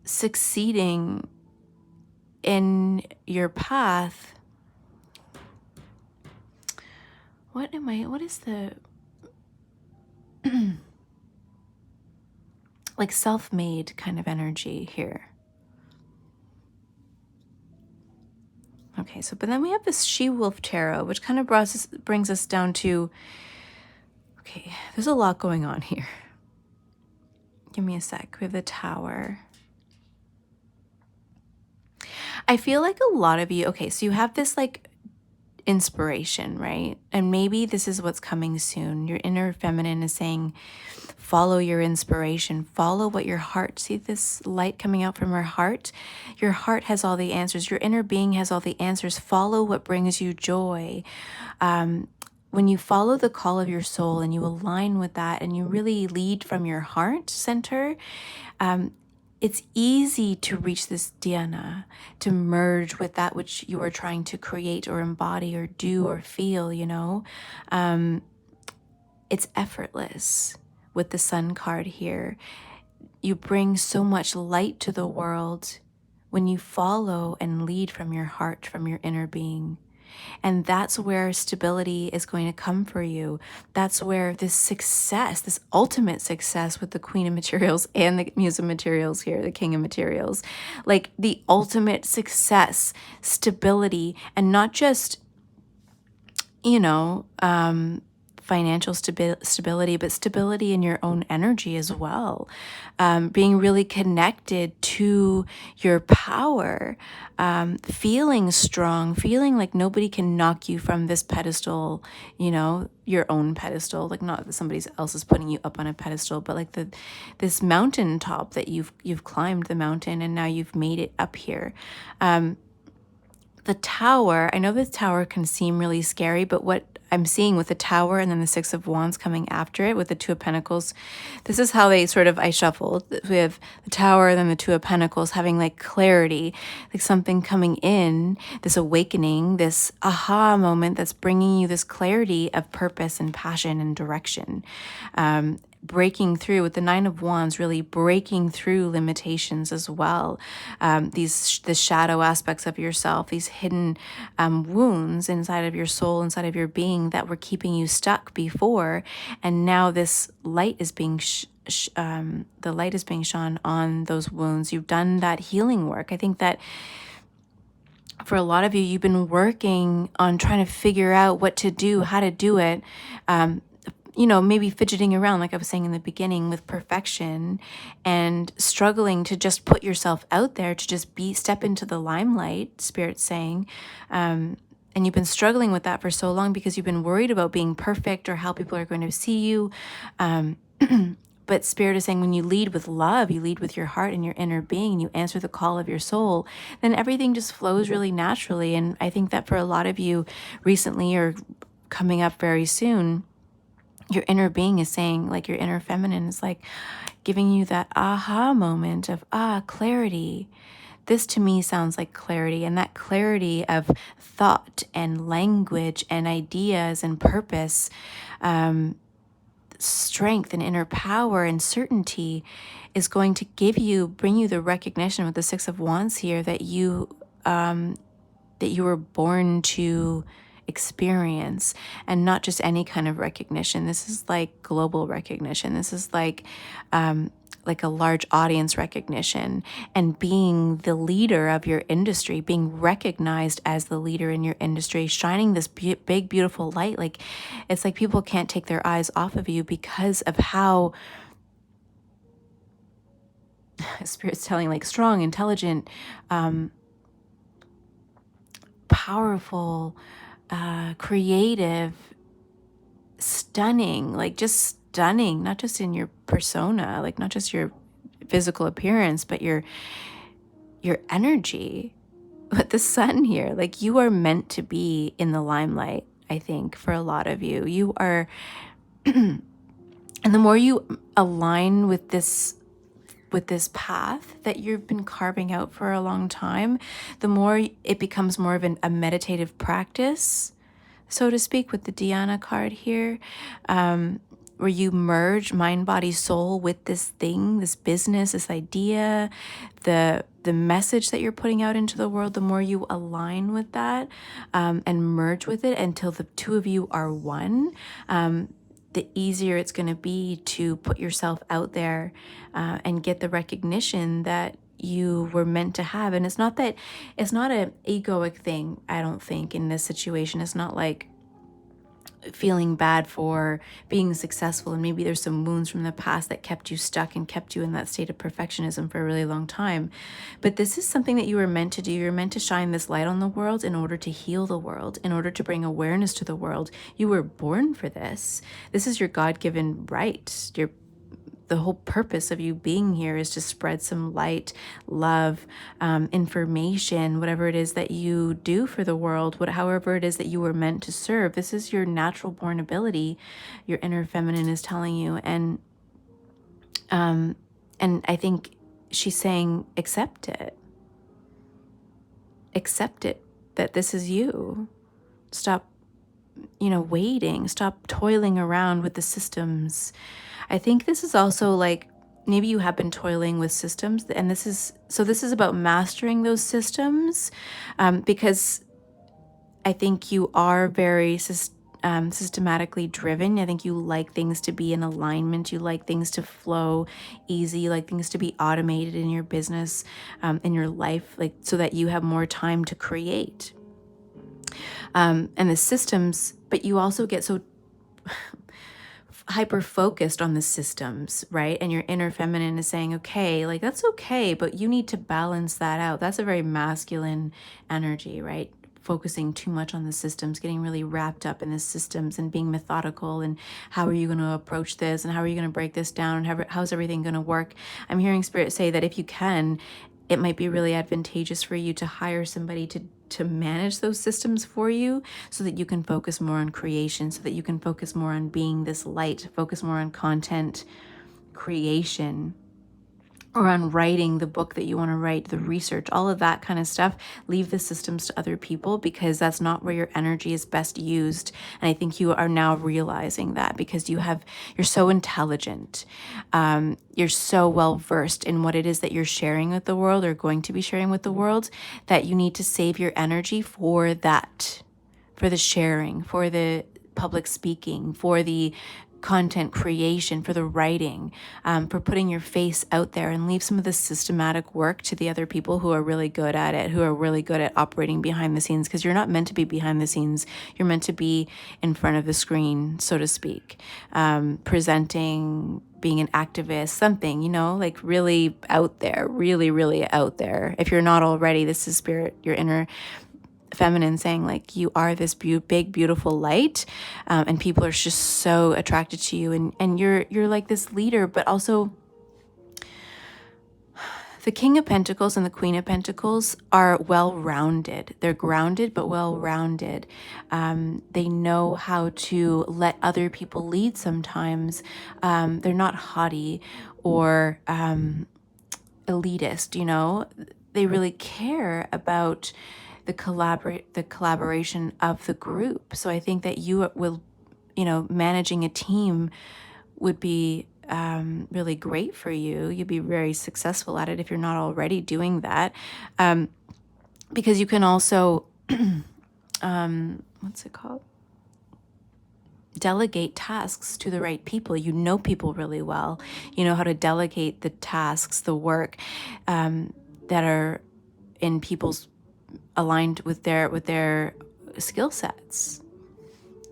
succeeding in your path. What is the like self-made kind of energy here? Okay, so but then we have this She-Wolf Tarot, which kind of brings us down to, okay, there's a lot going on here. Give me a sec. We have the Tower. I feel like a lot of you, okay, so you have this like inspiration, right? And maybe this is what's coming soon. Your inner feminine is saying, follow your inspiration, follow what your heart, see this light coming out from her heart? Your heart has all the answers. Your inner being has all the answers. Follow what brings you joy. When you follow the call of your soul and you align with that and you really lead from your heart center, it's easy to reach this dhyana, to merge with that which you are trying to create or embody or do or feel, you know. It's effortless with the Sun card here. You bring so much light to the world when you follow and lead from your heart, from your inner being. And that's where stability is going to come for you. That's where this success, this ultimate success with the Queen of Materials and the Muse of Materials here, the King of Materials, like the ultimate success, stability, and not just, you know, financial stability, but stability in your own energy as well. Being really connected to your power, feeling strong, feeling like nobody can knock you from this pedestal, you know, your own pedestal, like not that somebody else is putting you up on a pedestal, but like this mountaintop that you've climbed the mountain and now you've made it up here. The Tower, I know the Tower can seem really scary, but what I'm seeing with the Tower and then the Six of Wands coming after it with the Two of Pentacles, this is how they sort of, I shuffled. We have the Tower and then the Two of Pentacles having like clarity, like something coming in, this awakening, this aha moment that's bringing you this clarity of purpose and passion and direction. Breaking through with the Nine of Wands, really breaking through limitations as well. The shadow aspects of yourself, these hidden wounds inside of your soul, inside of your being that were keeping you stuck before. And now this light is being the light is being shone on those wounds. You've done that healing work. I think that for a lot of you, you've been working on trying to figure out what to do, how to do it. You know, maybe fidgeting around, like I was saying in the beginning, with perfection and struggling to just put yourself out there, to just step into the limelight, Spirit's saying. And you've been struggling with that for so long because you've been worried about being perfect or how people are going to see you. But Spirit is saying when you lead with love, you lead with your heart and your inner being, and you answer the call of your soul, then everything just flows really naturally. And I think that for a lot of you recently or coming up very soon, your inner being is saying, like your inner feminine is like giving you that aha moment of, clarity. This to me sounds like clarity, and that clarity of thought and language and ideas and purpose, strength and inner power and certainty is going to bring you the recognition with the Six of Wands here that you were born to experience, and not just any kind of recognition. This is like global recognition. This is like a large audience recognition, and being the leader of your industry, being recognized as the leader in your industry, shining this big, beautiful light. Like it's like people can't take their eyes off of you because of how Spirit's telling, like strong, intelligent, powerful, creative, stunning, like just stunning, not just in your persona, like not just your physical appearance, but your energy. With the Sun here, like you are meant to be in the limelight. I think for a lot of you, you are, and the more you align with this path that you've been carving out for a long time, the more it becomes more of a meditative practice, so to speak, with the Dhyana card here, where you merge mind, body, soul with this thing, this business, this idea, the message that you're putting out into the world, the more you align with that and merge with it until the two of you are one, the easier it's going to be to put yourself out there and get the recognition that you were meant to have. And it's not an egoic thing, I don't think, in this situation. It's not like feeling bad for being successful, and maybe there's some wounds from the past that kept you stuck and kept you in that state of perfectionism for a really long time. But this is something that you were meant to do. You're meant to shine this light on the world in order to heal the world, in order to bring awareness to the world. You were born for this. This is your God-given right. The whole purpose of you being here is to spread some light, love, information, whatever it is that you do for the world, however it is that you were meant to serve. This is your natural born ability. Your inner feminine is telling you. And I think she's saying, accept it. Accept it, that this is you. Stop, waiting. Stop toiling around with the systems. I think this is also like, maybe you have been toiling with systems, and this is about mastering those systems, because I think you are very systematically driven. I think you like things to be in alignment. You like things to flow easy. You like things to be automated in your business, in your life, like so that you have more time to create. And the systems, but you also get so hyper focused on the systems, right? And your inner feminine is saying, okay, like that's okay, but you need to balance that out. That's a very masculine energy, right? Focusing too much on the systems, getting really wrapped up in the systems and being methodical, and how are you going to approach this, and how are you going to break this down, and how's everything going to work? I'm hearing Spirit say that if you can, it might be really advantageous for you to hire somebody to manage those systems for you, so that you can focus more on creation, so that you can focus more on being this light, focus more on content creation, or on writing the book that you want to write, the research, all of that kind of stuff. Leave the systems to other people, because that's not where your energy is best used. And I think you are now realizing that, because you're so intelligent. You're so well versed in what it is that you're sharing with the world, or going to be sharing with the world, that you need to save your energy for that, for the sharing, for the public speaking, for the content creation, for the writing, for putting your face out there, and leave some of the systematic work to the other people who are really good at it, who are really good at operating behind the scenes, because you're not meant to be behind the scenes. You're meant to be in front of the screen, so to speak, presenting, being an activist, something, like really out there, really, really out there. If you're not already, this is Spirit, your inner feminine saying, like, you are this big, beautiful light, and people are just so attracted to you, and you're like this leader. But also, the King of Pentacles and the Queen of Pentacles are well-rounded. They're grounded but well-rounded. They know how to let other people lead sometimes. They're not haughty or elitist. They really care about the collaboration of the group. So I think that you will, managing a team would be really great for you. You'd be very successful at it if you're not already doing that, because you can also, what's it called? Delegate tasks to the right people. You know people really well. You know how to delegate the tasks, the work that are in people's aligned with their skill sets,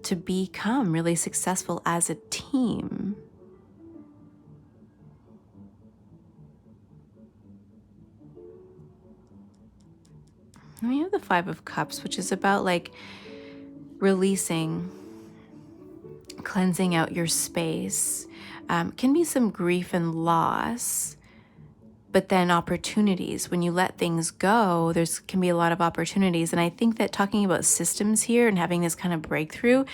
to become really successful as a team. And we have the Five of Cups, which is about like releasing, cleansing out your space. Can be some grief and loss, but then opportunities. When you let things go, can be a lot of opportunities. And I think that talking about systems here and having this kind of breakthrough,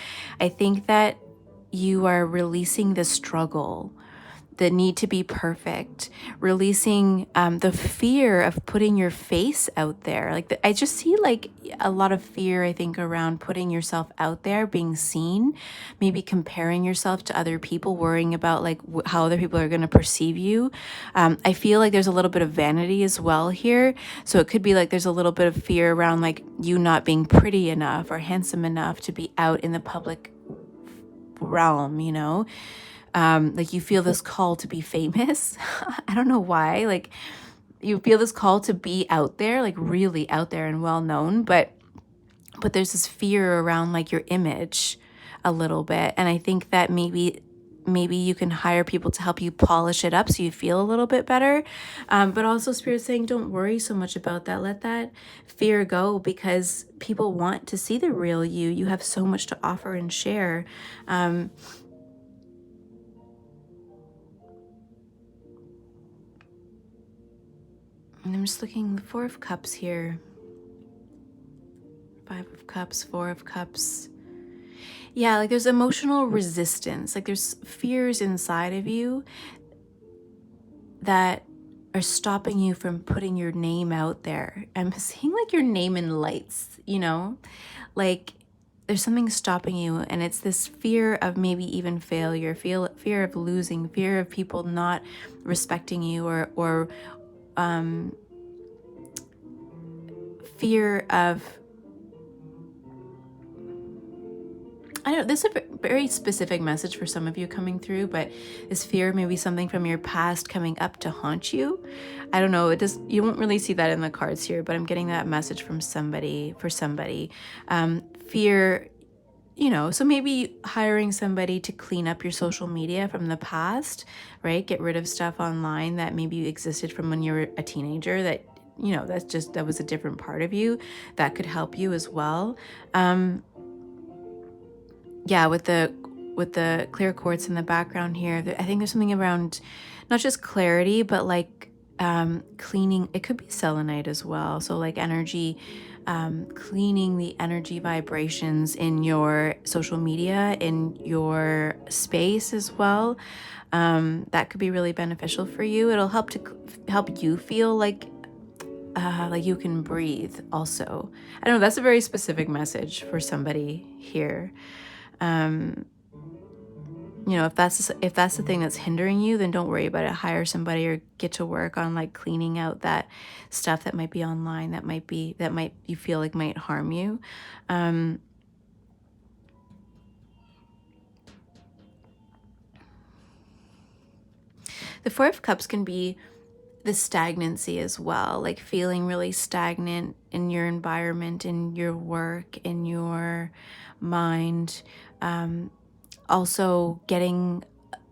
I think that you are releasing the struggle, the need to be perfect, releasing the fear of putting your face out there. Like I just see like a lot of fear, I think, around putting yourself out there, being seen, maybe comparing yourself to other people, worrying about like how other people are going to perceive you. I feel like there's a little bit of vanity as well here. So it could be like there's a little bit of fear around like you not being pretty enough or handsome enough to be out in the public realm, you know? Like you feel this call to be famous. I don't know why. Like you feel this call to be out there, like really out there and well known, but there's this fear around like your image a little bit. And I think that maybe you can hire people to help you polish it up so you feel a little bit better. But also Spirit's saying, don't worry so much about that. Let that fear go, because people want to see the real you. You have so much to offer and share. And I'm just looking, the Four of Cups here. Five of Cups, Four of Cups. Yeah, like there's emotional resistance. Like there's fears inside of you that are stopping you from putting your name out there. I'm seeing like your name in lights, you know? Like there's something stopping you, and it's this fear of maybe even failure, fear of losing, fear of people not respecting you, or fear of, I don't know, this is a very specific message for some of you coming through, but this fear may be something from your past coming up to haunt you. I don't know, you won't really see that in the cards here, but I'm getting that message from somebody, for somebody. Fear, you know, so maybe hiring somebody to clean up your social media from the past, right? Get rid of stuff online that maybe existed from when you were a teenager that, you know, that was a different part of you that could help you as well. Yeah, with the clear quartz in the background here, I think there's something around not just clarity, but like cleaning. It could be selenite as well. So like energy, cleaning the energy vibrations in your social media, in your space as well. That could be really beneficial for you. It'll help you feel like you can breathe also. I don't know, that's a very specific message for somebody here. You know, if that's the thing that's hindering you, then don't worry about it. Hire somebody or get to work on like cleaning out that stuff that might be online, that might you feel like might harm you. The Four of Cups can be the stagnancy as well, like feeling really stagnant in your environment, in your work, in your mind. Also getting,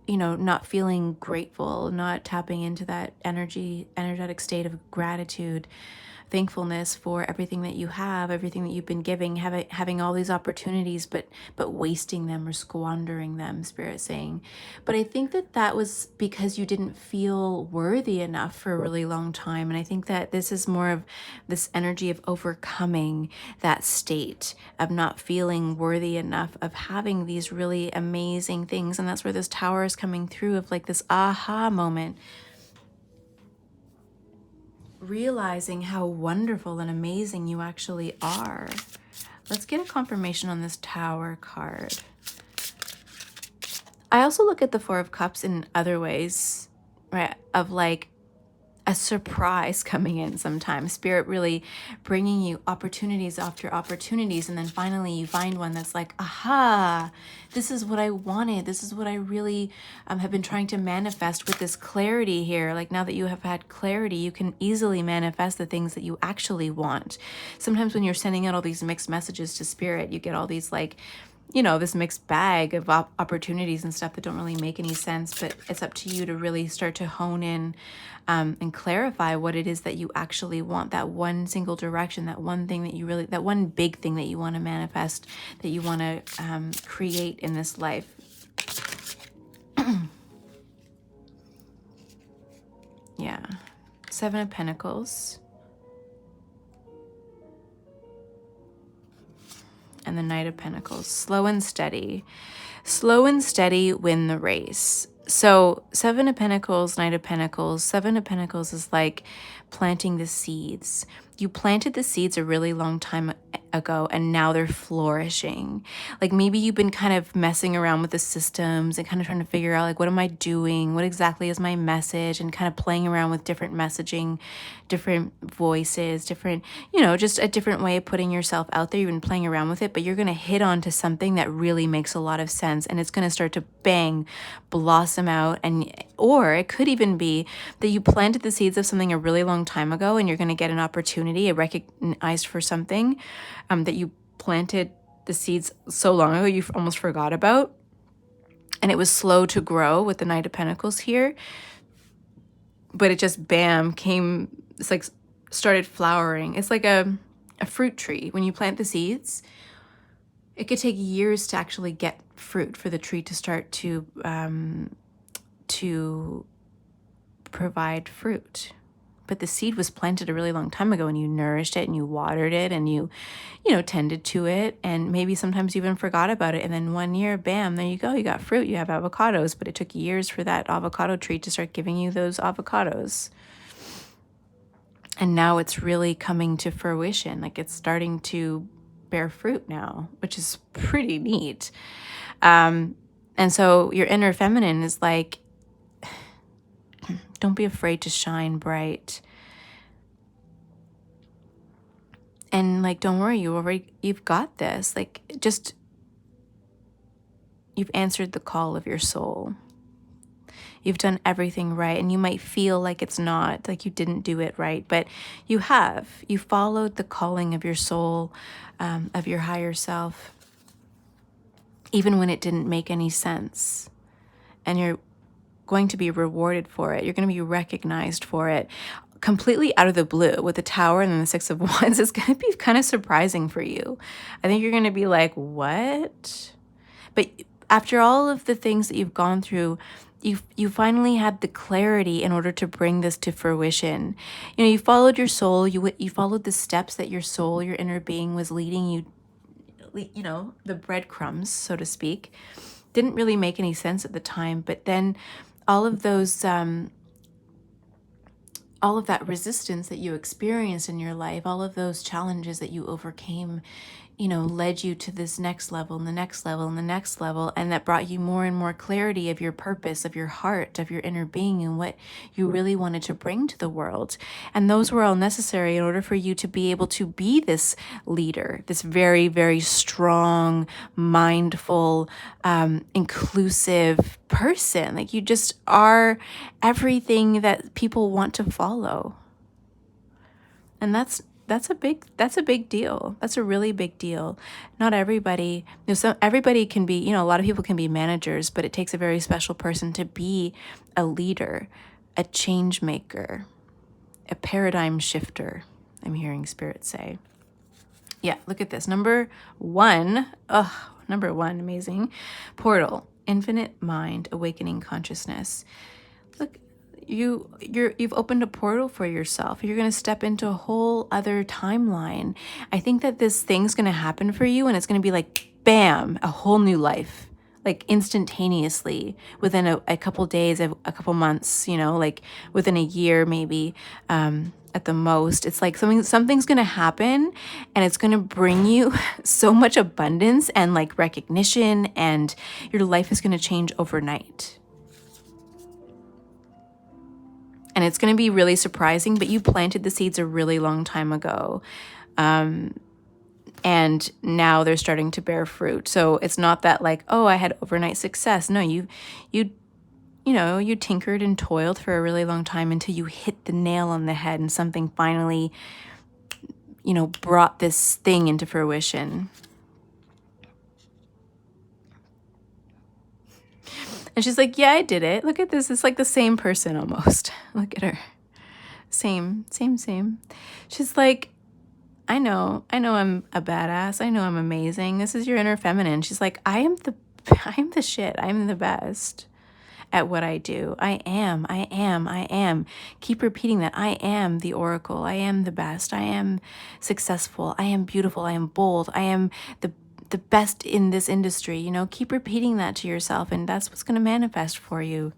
you know, not feeling grateful, not tapping into that energetic state of gratitude, thankfulness for everything that you have, everything that you've been giving, having all these opportunities, but wasting them or squandering them, Spirit saying. But I think that was because you didn't feel worthy enough for a really long time. And I think that this is more of this energy of overcoming that state of not feeling worthy enough of having these really amazing things. And that's where this Tower is coming through, of like this aha moment, realizing how wonderful and amazing you actually are. Let's get a confirmation on this Tower card. I also look at the Four of Cups in other ways, right? Of like a surprise coming in sometimes. Spirit really bringing you opportunities after opportunities, and then finally you find one that's like, aha, this is what I wanted. This is what I really have been trying to manifest with this clarity here. Like now that you have had clarity, you can easily manifest the things that you actually want. Sometimes when you're sending out all these mixed messages to Spirit, you get all these like, you know, this mixed bag of opportunities and stuff that don't really make any sense, but it's up to you to really start to hone in and clarify what it is that you actually want, that one single direction, that one thing that you really, that one big thing that you want to manifest, that you want to create in this life. Yeah. Seven of Pentacles. And the Knight of Pentacles. Slow and steady. Slow and steady win the race. So Seven of Pentacles, Knight of Pentacles. Seven of Pentacles is like planting the seeds. You planted the seeds a really long time ago and now they're flourishing. Like maybe you've been kind of messing around with the systems and kind of trying to figure out like, what am I doing? What exactly is my message? And kind of playing around with different messaging, different voices, different, just a different way of putting yourself out there. You've been playing around with it, but you're going to hit onto something that really makes a lot of sense. And it's going to start to bang, blossom out. Or it could even be that you planted the seeds of something a really long time ago and you're going to get an opportunity, recognized for something that you planted the seeds so long ago you almost forgot about. And it was slow to grow with the Knight of Pentacles here. But it just, bam, came, it's like started flowering. It's like a fruit tree. When you plant the seeds, it could take years to actually get fruit for the tree to start to provide fruit. But the seed was planted a really long time ago and you nourished it and you watered it and you tended to it. And maybe sometimes you even forgot about it. And then one year, bam, there you go. You got fruit, you have avocados, but it took years for that avocado tree to start giving you those avocados. And now it's really coming to fruition. Like it's starting to bear fruit now, which is pretty neat. And so your inner feminine is like, don't be afraid to shine bright. And like, don't worry, you've got this. Like, just, you've answered the call of your soul. You've done everything right. And you might feel like it's not, like you didn't do it right, but you have. You followed the calling of your soul, of your higher self, even when it didn't make any sense. And you're going to be rewarded for it. You're going to be recognized for it completely out of the blue with the Tower and then the Six of Wands. It's going to be kind of surprising for you. I think you're going to be like, what? But after all of the things that you've gone through, you finally had the clarity in order to bring this to fruition. You followed your soul. You followed the steps that your soul, your inner being was leading you, the breadcrumbs, so to speak. Didn't really make any sense at the time, but then all of those, all of that resistance that you experienced in your life, all of those challenges that you overcame, led you to this next level and the next level and the next level. And that brought you more and more clarity of your purpose, of your heart, of your inner being and what you really wanted to bring to the world. And those were all necessary in order for you to be able to be this leader, this very, very strong, mindful, inclusive person. Like you just are everything that people want to follow. And that's a big deal. That's a really big deal. Not everybody, everybody can be, a lot of people can be managers, but it takes a very special person to be a leader, a change maker, a paradigm shifter. I'm hearing Spirit say. Yeah, look at this. Number one, amazing. Portal, infinite mind, awakening consciousness. Look, you've opened a portal for yourself. You're going to step into a whole other timeline. I think that this thing's going to happen for you and it's going to be like, bam, a whole new life, like instantaneously within a couple days, a couple months, like within a year, maybe, at the most. It's like something's going to happen and it's going to bring you so much abundance and like recognition, and your life is going to change overnight. And it's going to be really surprising, but you planted the seeds a really long time ago. And now they're starting to bear fruit. So it's not that like, oh, I had overnight success. No, you tinkered and toiled for a really long time until you hit the nail on the head and something finally, brought this thing into fruition. And she's like, yeah, I did it. Look at this. It's like the same person almost. Look at her. Same. She's like, I know I'm a badass. I know I'm amazing. This is your inner feminine. She's like, I am the shit. I'm the best at what I do. I am. Keep repeating that. I am the oracle. I am the best. I am successful. I am beautiful. I am bold. I am the the best in this industry. You know, keep repeating that to yourself, and that's what's going to manifest for you.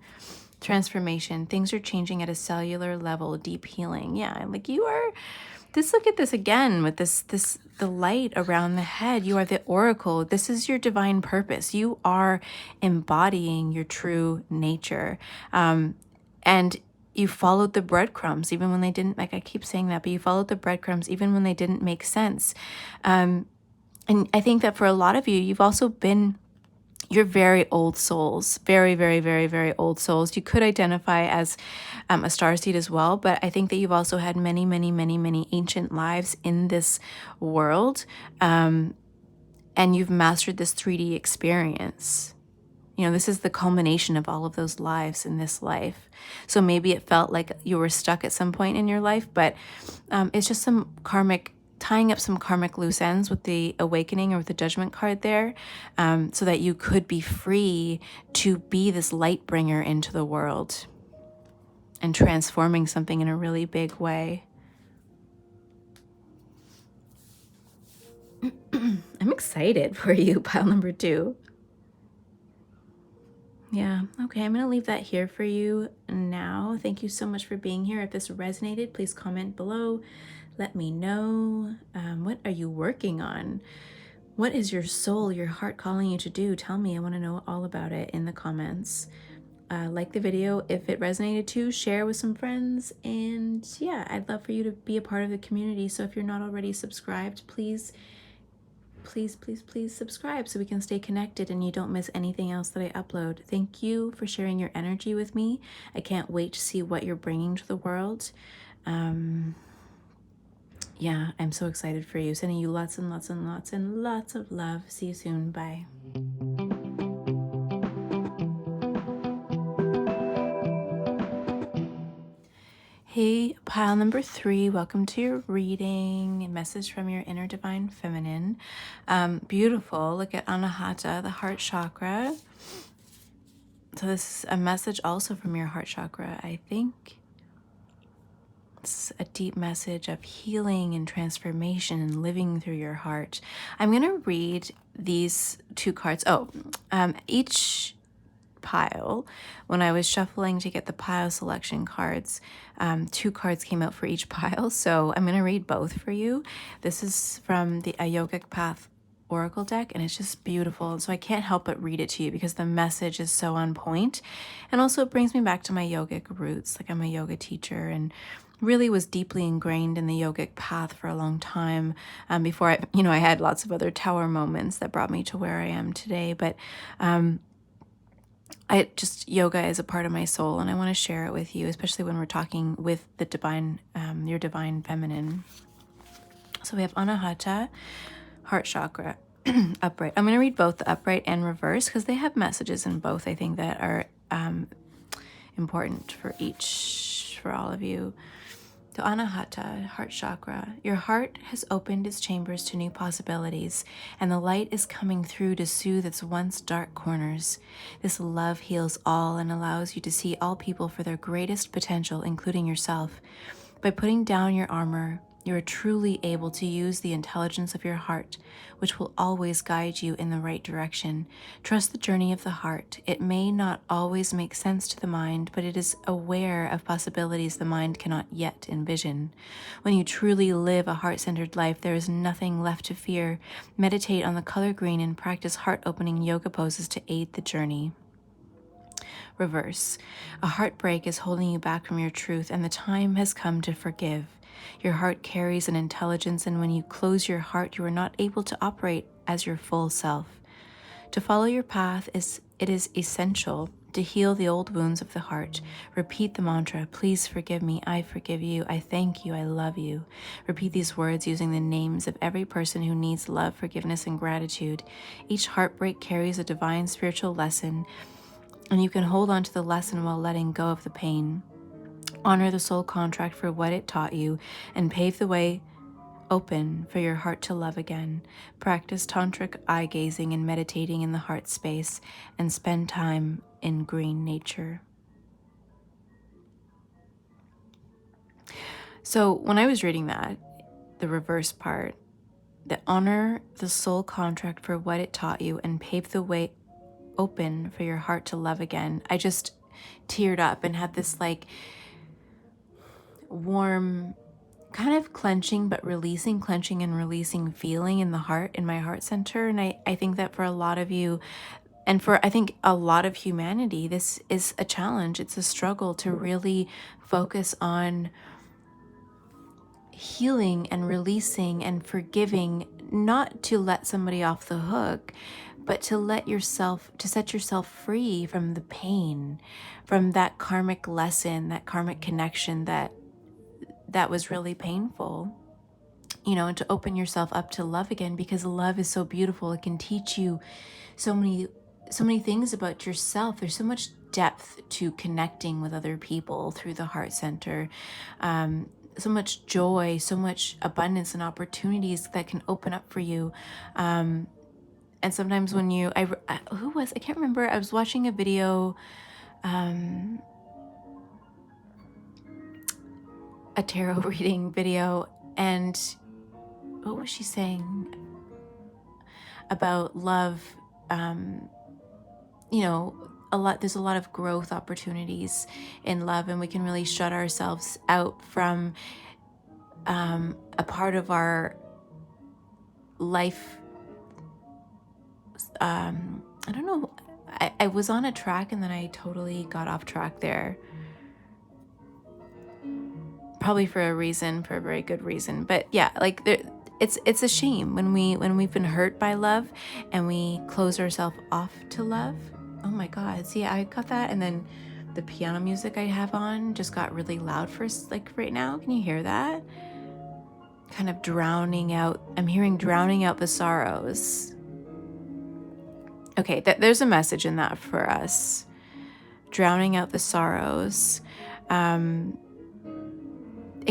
Transformation. Things are changing at a cellular level. Deep healing. Yeah, like you are. This, look at this again with the light around the head. You are the oracle. This is your divine purpose. You are embodying your true nature. And you followed the breadcrumbs even when they didn't, like I keep saying that, but you followed the breadcrumbs even when they didn't make sense. And I think that for a lot of you, you've also been, you're very old souls, very, very, very, very old souls. You could identify as a starseed as well, but I think that you've also had many, many, many, many ancient lives in this world, and you've mastered this 3D experience. You know, this is the culmination of all of those lives in this life. So maybe it felt like you were stuck at some point in your life, but it's just some karmic, tying up some karmic loose ends with the awakening or with the judgment card there, so that you could be free to be this light bringer into the world and transforming something in a really big way. I'm excited for you, pile number 2. Yeah, okay, I'm going to leave that here for you now. Thank you so much for being here. If this resonated, please comment below. Let me know. What are you working on? What is your soul, your heart calling you to do? Tell me. I want to know all about it in the comments. Like the video if it resonated too. Share with some friends. And yeah, I'd love for you to be a part of the community. So if you're not already subscribed, please subscribe so we can stay connected and you don't miss anything else that I upload. Thank you for sharing your energy with me. I can't wait to see what you're bringing to the world. Yeah, I'm so excited for you. Sending you lots and lots and lots and lots of love. See you soon. Bye. Hey, pile number 3, welcome to your reading. A message from your inner divine feminine. Beautiful. Look at Anahata, the heart chakra. So this is a message also from your heart chakra, I think. It's a deep message of healing and transformation and living through your heart. I'm going to read these 2 cards. Each pile, when I was shuffling to get the pile selection cards, 2 cards came out for each pile. So I'm going to read both for you. This is from the Yogic Path Oracle deck, and it's just beautiful. So I can't help but read it to you because the message is so on point. And also it brings me back to my yogic roots. Like I'm a yoga teacher and really was deeply ingrained in the yogic path for a long time, before I had lots of other tower moments that brought me to where I am today. But yoga is a part of my soul, and I want to share it with you, especially when we're talking with the divine, your divine feminine. So we have Anahata, heart chakra, upright. I'm going to read both the upright and reverse because they have messages in both, I think, that are important for all of you. So Anahata, heart chakra, your heart has opened its chambers to new possibilities, and the light is coming through to soothe its once dark corners. This love heals all and allows you to see all people for their greatest potential, including yourself. By putting down your armor, you are truly able to use the intelligence of your heart, which will always guide you in the right direction. Trust the journey of the heart. It may not always make sense to the mind, but it is aware of possibilities the mind cannot yet envision. When you truly live a heart-centered life, there is nothing left to fear. Meditate on the color green and practice heart-opening yoga poses to aid the journey. Reverse. A heartbreak is holding you back from your truth, and the time has come to forgive. Your heart carries an intelligence, and when you close your heart, you are not able to operate as your full self. To follow your path, it is essential to heal the old wounds of the heart. Repeat the mantra, please forgive me, I forgive you, I thank you, I love you. Repeat these words using the names of every person who needs love, forgiveness, and gratitude. Each heartbreak carries a divine spiritual lesson, and you can hold on to the lesson while letting go of the pain. Honor the soul contract for what it taught you and pave the way open for your heart to love again. Practice tantric eye gazing and meditating in the heart space, and spend time in green nature. So when I was reading that, the reverse part, that honor the soul contract for what it taught you and pave the way open for your heart to love again. I just teared up and had this like warm kind of clenching but releasing, clenching and releasing feeling in the heart, in my heart center. And I think that for a lot of you, and for I think a lot of humanity, this is a challenge. It's a struggle to really focus on healing and releasing and forgiving, not to let somebody off the hook, but to set yourself free from the pain, from that karmic lesson, that karmic connection that was really painful, and to open yourself up to love again, because love is so beautiful. It can teach you so many things about yourself. There's so much depth to connecting with other people through the heart center. So much joy, so much abundance and opportunities that can open up for you. And sometimes when I can't remember, I was watching a video, a tarot reading video, and what was she saying about love? There's a lot of growth opportunities in love, and we can really shut ourselves out from a part of our life. I don't know. I was on a track and then I totally got off track there. Probably for a reason, for a very good reason. But yeah, like it's a shame when we've been hurt by love and we close ourselves off to love. Oh my God. See, I got that. And then the piano music I have on just got really loud for like right now. Can you hear that? Kind of drowning out. I'm hearing drowning out the sorrows. Okay, there's a message in that for us. Drowning out the sorrows. It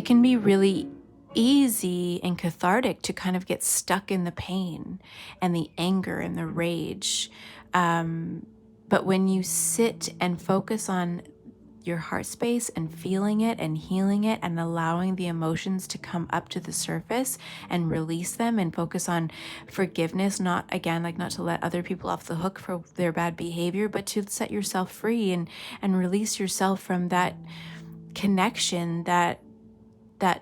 can be really easy and cathartic to kind of get stuck in the pain and the anger and the rage. But when you sit and focus on your heart space and feeling it and healing it and allowing the emotions to come up to the surface and release them and focus on forgiveness, not to let other people off the hook for their bad behavior, but to set yourself free and release yourself from that connection that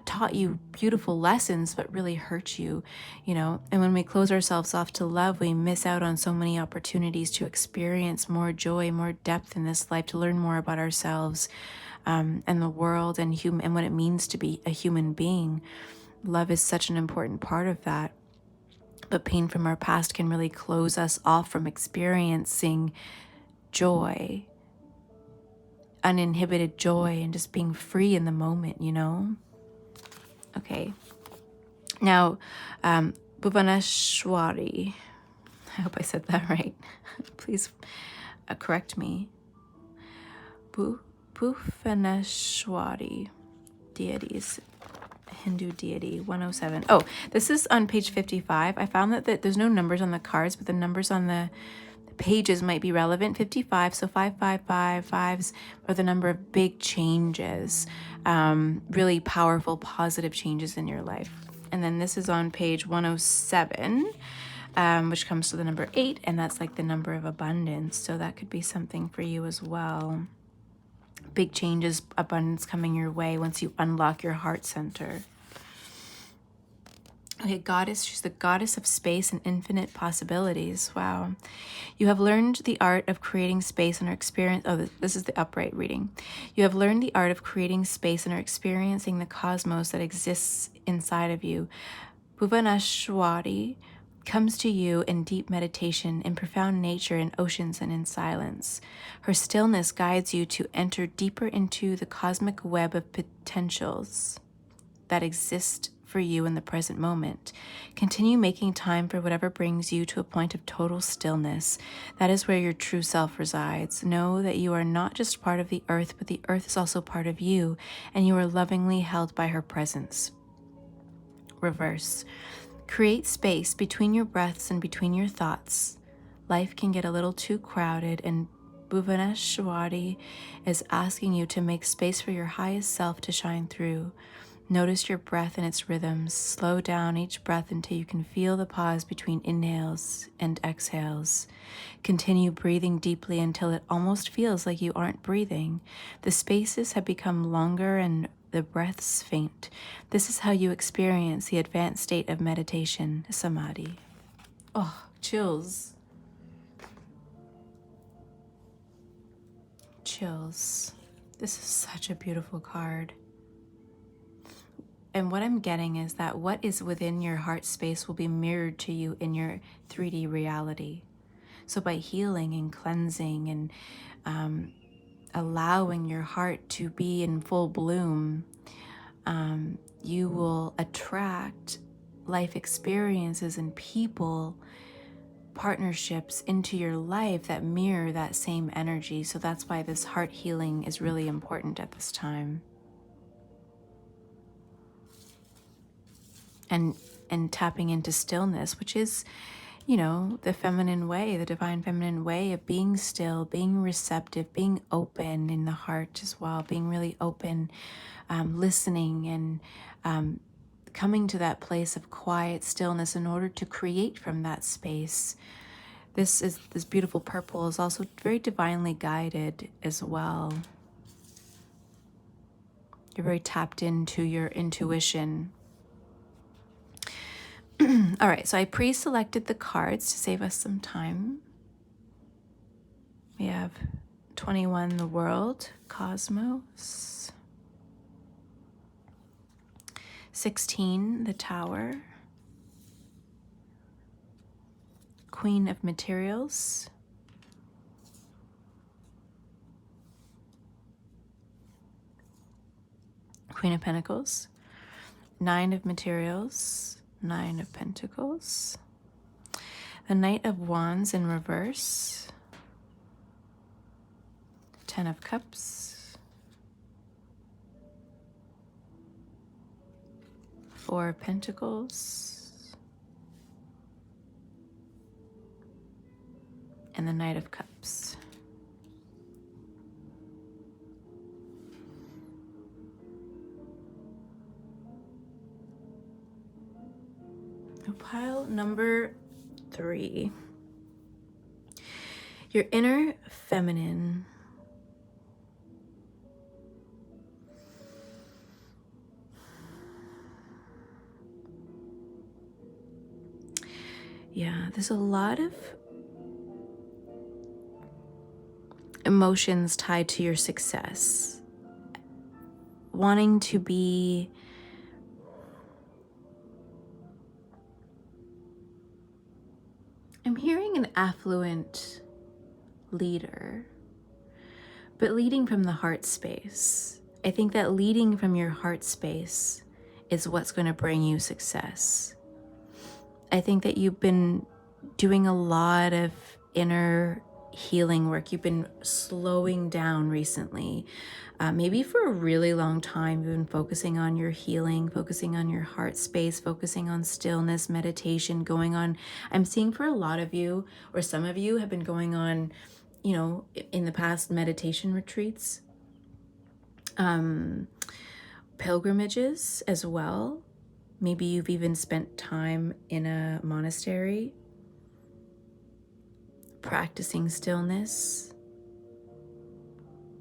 taught you beautiful lessons but really hurt you, and when we close ourselves off to love, we miss out on so many opportunities to experience more joy, more depth in this life, to learn more about ourselves and the world and what it means to be a human being. Love is such an important part of that. But pain from our past can really close us off from experiencing joy, uninhibited joy, and just being free in the moment, Okay, now, Bhuvaneshwari, I hope I said that right. Please correct me. Bhuvaneshwari, deities, Hindu deity, 107. Oh, this is on page 55. I found that there's no numbers on the cards, but the numbers on the pages might be relevant. 55, so 555, fives are the number of big changes, really powerful, positive changes in your life. And then this is on page 107, which comes to the number 8, and that's like the number of abundance. So that could be something for you as well. Big changes, abundance coming your way once you unlock your heart center. Okay, goddess, she's the goddess of space and infinite possibilities. Wow. You have learned the art of creating space and are experiencing, this is the upright reading. You have learned the art of creating space and are experiencing the cosmos that exists inside of you. Bhuvaneshwari comes to you in deep meditation, in profound nature, in oceans, and in silence. Her stillness guides you to enter deeper into the cosmic web of potentials that exist for you in the present moment. Continue making time for whatever brings you to a point of total stillness. That is where your true self resides. Know that you are not just part of the earth, but the earth is also part of you, and you are lovingly held by her presence. Reverse. Create space between your breaths and between your thoughts. Life can get a little too crowded, and Bhuvaneshwari is asking you to make space for your highest self to shine through. Notice your breath and its rhythms. Slow down each breath until you can feel the pause between inhales and exhales. Continue breathing deeply until it almost feels like you aren't breathing. The spaces have become longer and the breaths faint. This is how you experience the advanced state of meditation, samadhi. Oh, chills. Chills. This is such a beautiful card. And what I'm getting is that what is within your heart space will be mirrored to you in your 3D reality. So by healing and cleansing and allowing your heart to be in full bloom, you will attract life experiences and people, partnerships into your life that mirror that same energy. So that's why this heart healing is really important at this time. And tapping into stillness, which is, the feminine way, the divine feminine way of being still, being receptive, being open in the heart as well, being really open, listening and coming to that place of quiet stillness in order to create from that space. This beautiful purple is also very divinely guided as well. You're very tapped into your intuition. All right, so I pre-selected the cards to save us some time. We have 21, the world, cosmos. 16, the tower. Queen of materials. Queen of pentacles. 9 of materials. 9 of pentacles. The Knight of Wands in reverse. 10 of cups. 4 of pentacles. And the Knight of Cups. Pile number 3. Your inner feminine. Yeah, there's a lot of emotions tied to your success. Wanting to be I'm hearing an affluent leader, but leading from the heart space. I think that leading from your heart space is what's going to bring you success. I think that you've been doing a lot of inner healing work. You've been slowing down recently. Maybe for a really long time, you've been focusing on your healing, focusing on your heart space, focusing on stillness, meditation, going on. I'm seeing for a lot of you, or some of you have been going on, in the past, meditation retreats, pilgrimages as well. Maybe you've even spent time in a monastery, practicing stillness.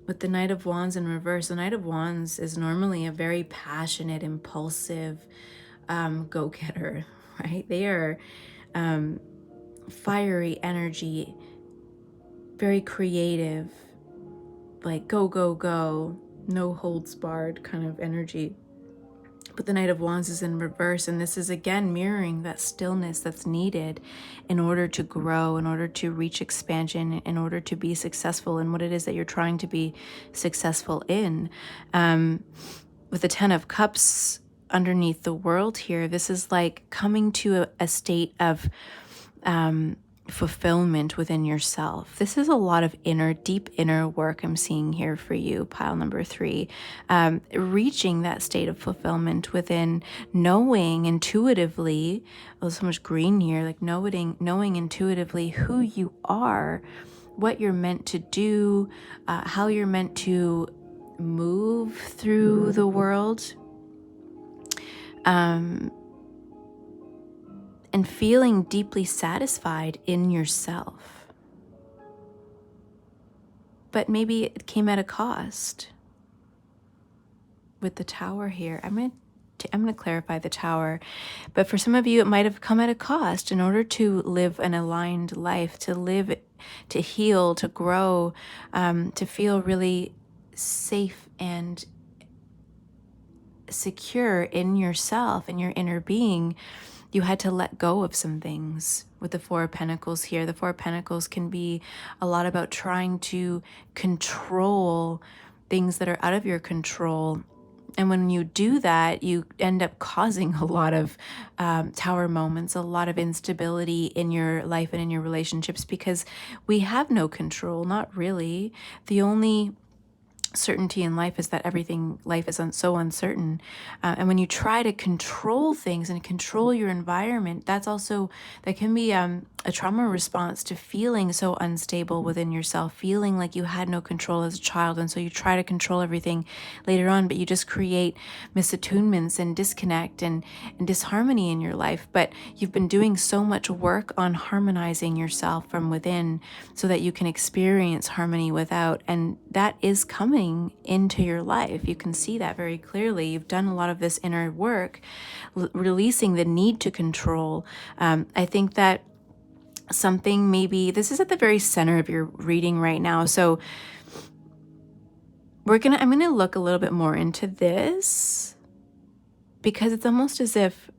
With the Knight of Wands in reverse, the Knight of Wands is normally a very passionate, impulsive go-getter, right? They are fiery energy, very creative, like go, go, go, no holds barred kind of energy. But the Knight of Wands is in reverse, and this is again mirroring that stillness that's needed in order to grow, in order to reach expansion, in order to be successful in what it is that you're trying to be successful in. With the 10 of Cups underneath the world here, this is like coming to a state of fulfillment within yourself. This is a lot of deep inner work I'm seeing here for you, pile number 3. Reaching that state of fulfillment within, knowing intuitively, there's so much green here, like knowing intuitively who you are, what you're meant to do, how you're meant to move through the world. and feeling deeply satisfied in yourself. But maybe it came at a cost. With the tower here, I'm going to clarify the tower, but for some of you, it might have come at a cost in order to live an aligned life, to live, to heal, to grow, to feel really safe and secure in yourself and your inner being. You had to let go of some things. With the Four of Pentacles here, the Four of Pentacles can be a lot about trying to control things that are out of your control. And when you do that, you end up causing a lot of tower moments, a lot of instability in your life and in your relationships, because we have no control, not really. The only certainty in life is that life is so uncertain. And when you try to control things and control your environment, that can be a trauma response to feeling so unstable within yourself, feeling like you had no control as a child. And so you try to control everything later on, but you just create misattunements and disconnect and disharmony in your life. But you've been doing so much work on harmonizing yourself from within so that you can experience harmony without. And that is coming into your life. You can see that very clearly. You've done a lot of this inner work, releasing the need to control. I think that something, maybe this is at the very center of your reading right now. So I'm going to look a little bit more into this, because it's almost as if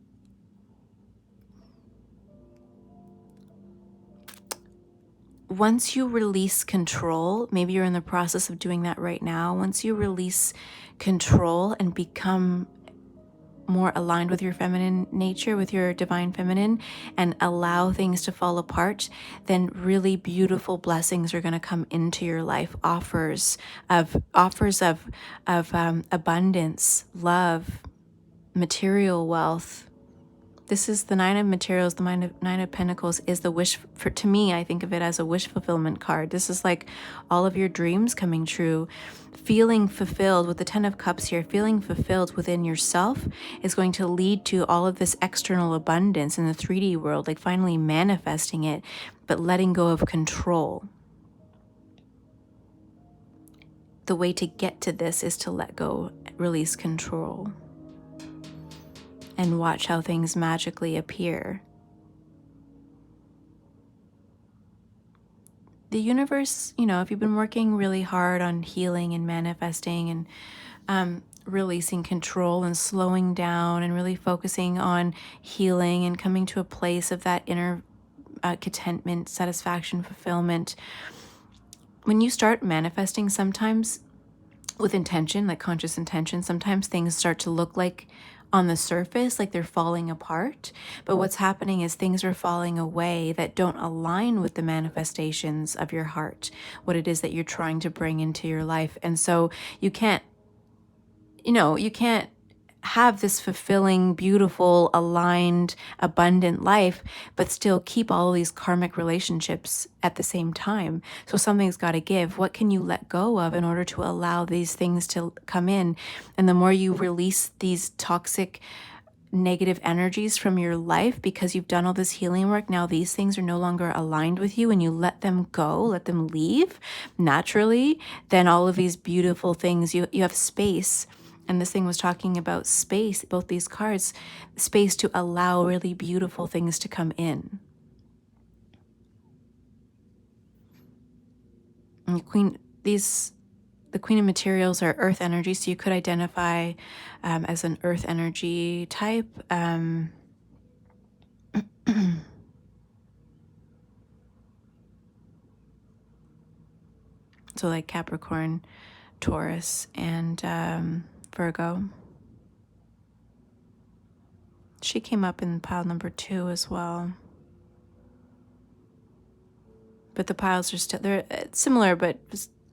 once you release control, maybe you're in the process of doing that right now. Once you release control and become more aligned with your feminine nature, with your divine feminine, and allow things to fall apart, then really beautiful blessings are going to come into your life. Offers of abundance, love, material wealth. This is the Nine of Materials. The Nine of Pentacles is the wish for, to me, I think of it as a wish fulfillment card. This is like all of your dreams coming true, feeling fulfilled. With the Ten of Cups here, feeling fulfilled within yourself is going to lead to all of this external abundance in the 3D world, like finally manifesting it, but letting go of control. The way to get to this is to let go, release control, and watch how things magically appear. The universe, if you've been working really hard on healing and manifesting and releasing control and slowing down and really focusing on healing and coming to a place of that inner contentment, satisfaction, fulfillment, when you start manifesting, sometimes with intention, like conscious intention, sometimes things start to look like on the surface, like they're falling apart. But what's happening is things are falling away that don't align with the manifestations of your heart, what it is that you're trying to bring into your life. And so you can't have this fulfilling, beautiful, aligned, abundant life, but still keep all of these karmic relationships at the same time. So something's got to give. What can you let go of in order to allow these things to come in? And the more you release these toxic, negative energies from your life, because you've done all this healing work, now these things are no longer aligned with you, and you let them go, let them leave naturally, then all of these beautiful things, you have space. And this thing was talking about space, both these cards, space to allow really beautiful things to come in. And the Queen of Materials are earth energy, so you could identify as an earth energy type. So like Capricorn, Taurus, and Virgo. She came up in pile number 2 as well. But the piles are they're similar, but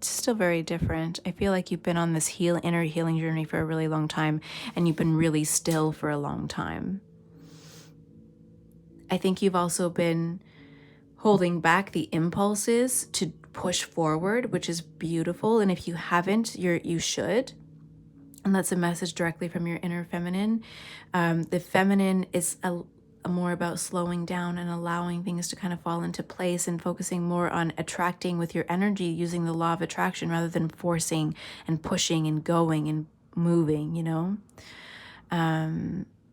still very different. I feel like you've been on this inner healing journey for a really long time, and you've been really still for a long time. I think you've also been holding back the impulses to push forward, which is beautiful. And if you haven't, you should. And that's a message directly from your inner feminine. The feminine is a more about slowing down and allowing things to kind of fall into place and focusing more on attracting with your energy, using the law of attraction rather than forcing and pushing and going and moving, you know?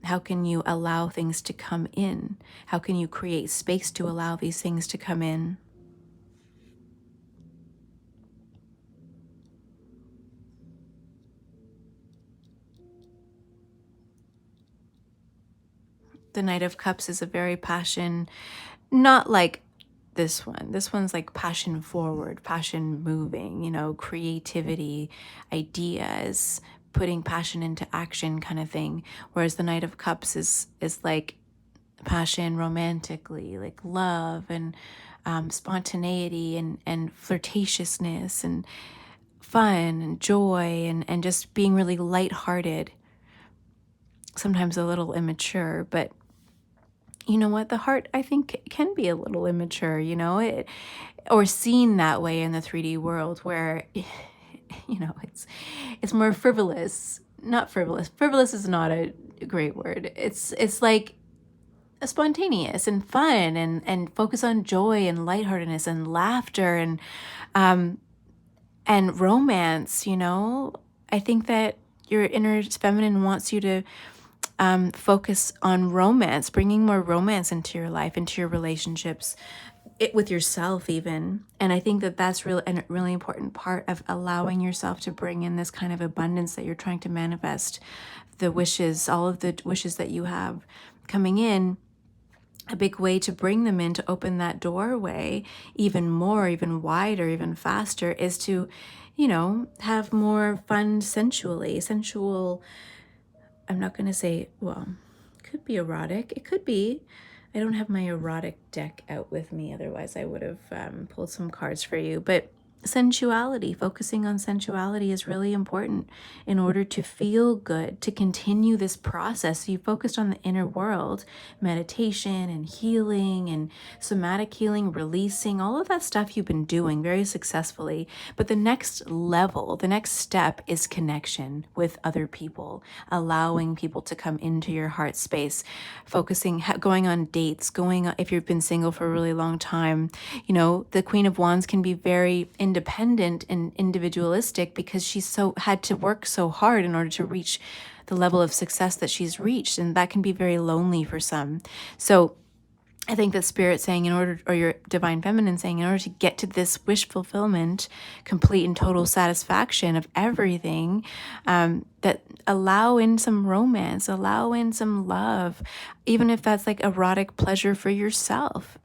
How can you allow things to come in? How can you create space to allow these things to come in? The Knight of Cups is a very passion, not like this one. This one's like passion forward, passion moving, you know, creativity, ideas, putting passion into action kind of thing. Whereas the Knight of Cups is like passion romantically, like love and spontaneity and flirtatiousness and fun and joy and just being really lighthearted. Sometimes a little immature, but you know what? The heart, I think, can be a little immature, you know, or seen that way in the 3D world where, you know, it's more frivolous. Not frivolous. Frivolous is not a great word. It's like spontaneous and fun and focus on joy and lightheartedness and laughter and romance, you know. I think that your inner feminine wants you to focus on romance, bringing more romance into your life, into your relationships, with yourself even. And I think that that's a really important part of allowing yourself to bring in this kind of abundance that you're trying to manifest, the wishes, all of the wishes that you have coming in. A big way to bring them in, to open that doorway even more, even wider, even faster, is to, you know, have more fun sensual. I'm not going to say, well, it could be erotic. It could be. I don't have my erotic deck out with me. Otherwise, I would have pulled some cards for you. But sensuality, focusing on sensuality is really important in order to feel good, to continue this process. So you focused on the inner world, meditation and healing and somatic healing, releasing, all of that stuff you've been doing very successfully. But the next level, the next step is connection with other people, allowing people to come into your heart space, focusing, going on dates, if you've been single for a really long time. You know, the Queen of Wands can be very independent and individualistic because she's had to work so hard in order to reach the level of success that she's reached, and that can be very lonely for some. So I think that Spirit saying, or your divine feminine saying, in order to get to this wish fulfillment, complete and total satisfaction of everything, that allow in some romance, allow in some love, even if that's like erotic pleasure for yourself.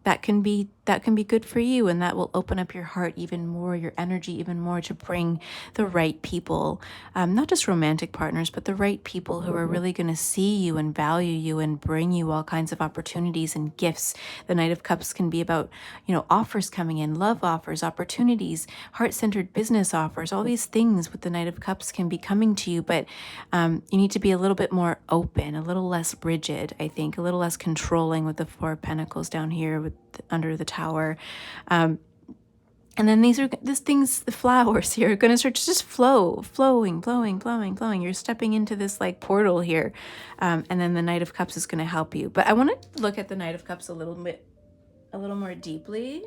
That can be good for you, and that will open up your heart even more, your energy even more, to bring the right people, not just romantic partners, but the right people who are really going to see you and value you and bring you all kinds of opportunities and gifts. The Knight of Cups can be about, you know, offers coming in, love offers, opportunities, heart-centered business offers. All these things with the Knight of Cups can be coming to you, but you need to be a little bit more open, a little less rigid, I think, a little less controlling with the Four of Pentacles down here under the Tower. And then these things, the flowers here are going to start to just flowing. You're stepping into this like portal here. And then the Knight of Cups is going to help you. But I want to look at the Knight of Cups a little more deeply.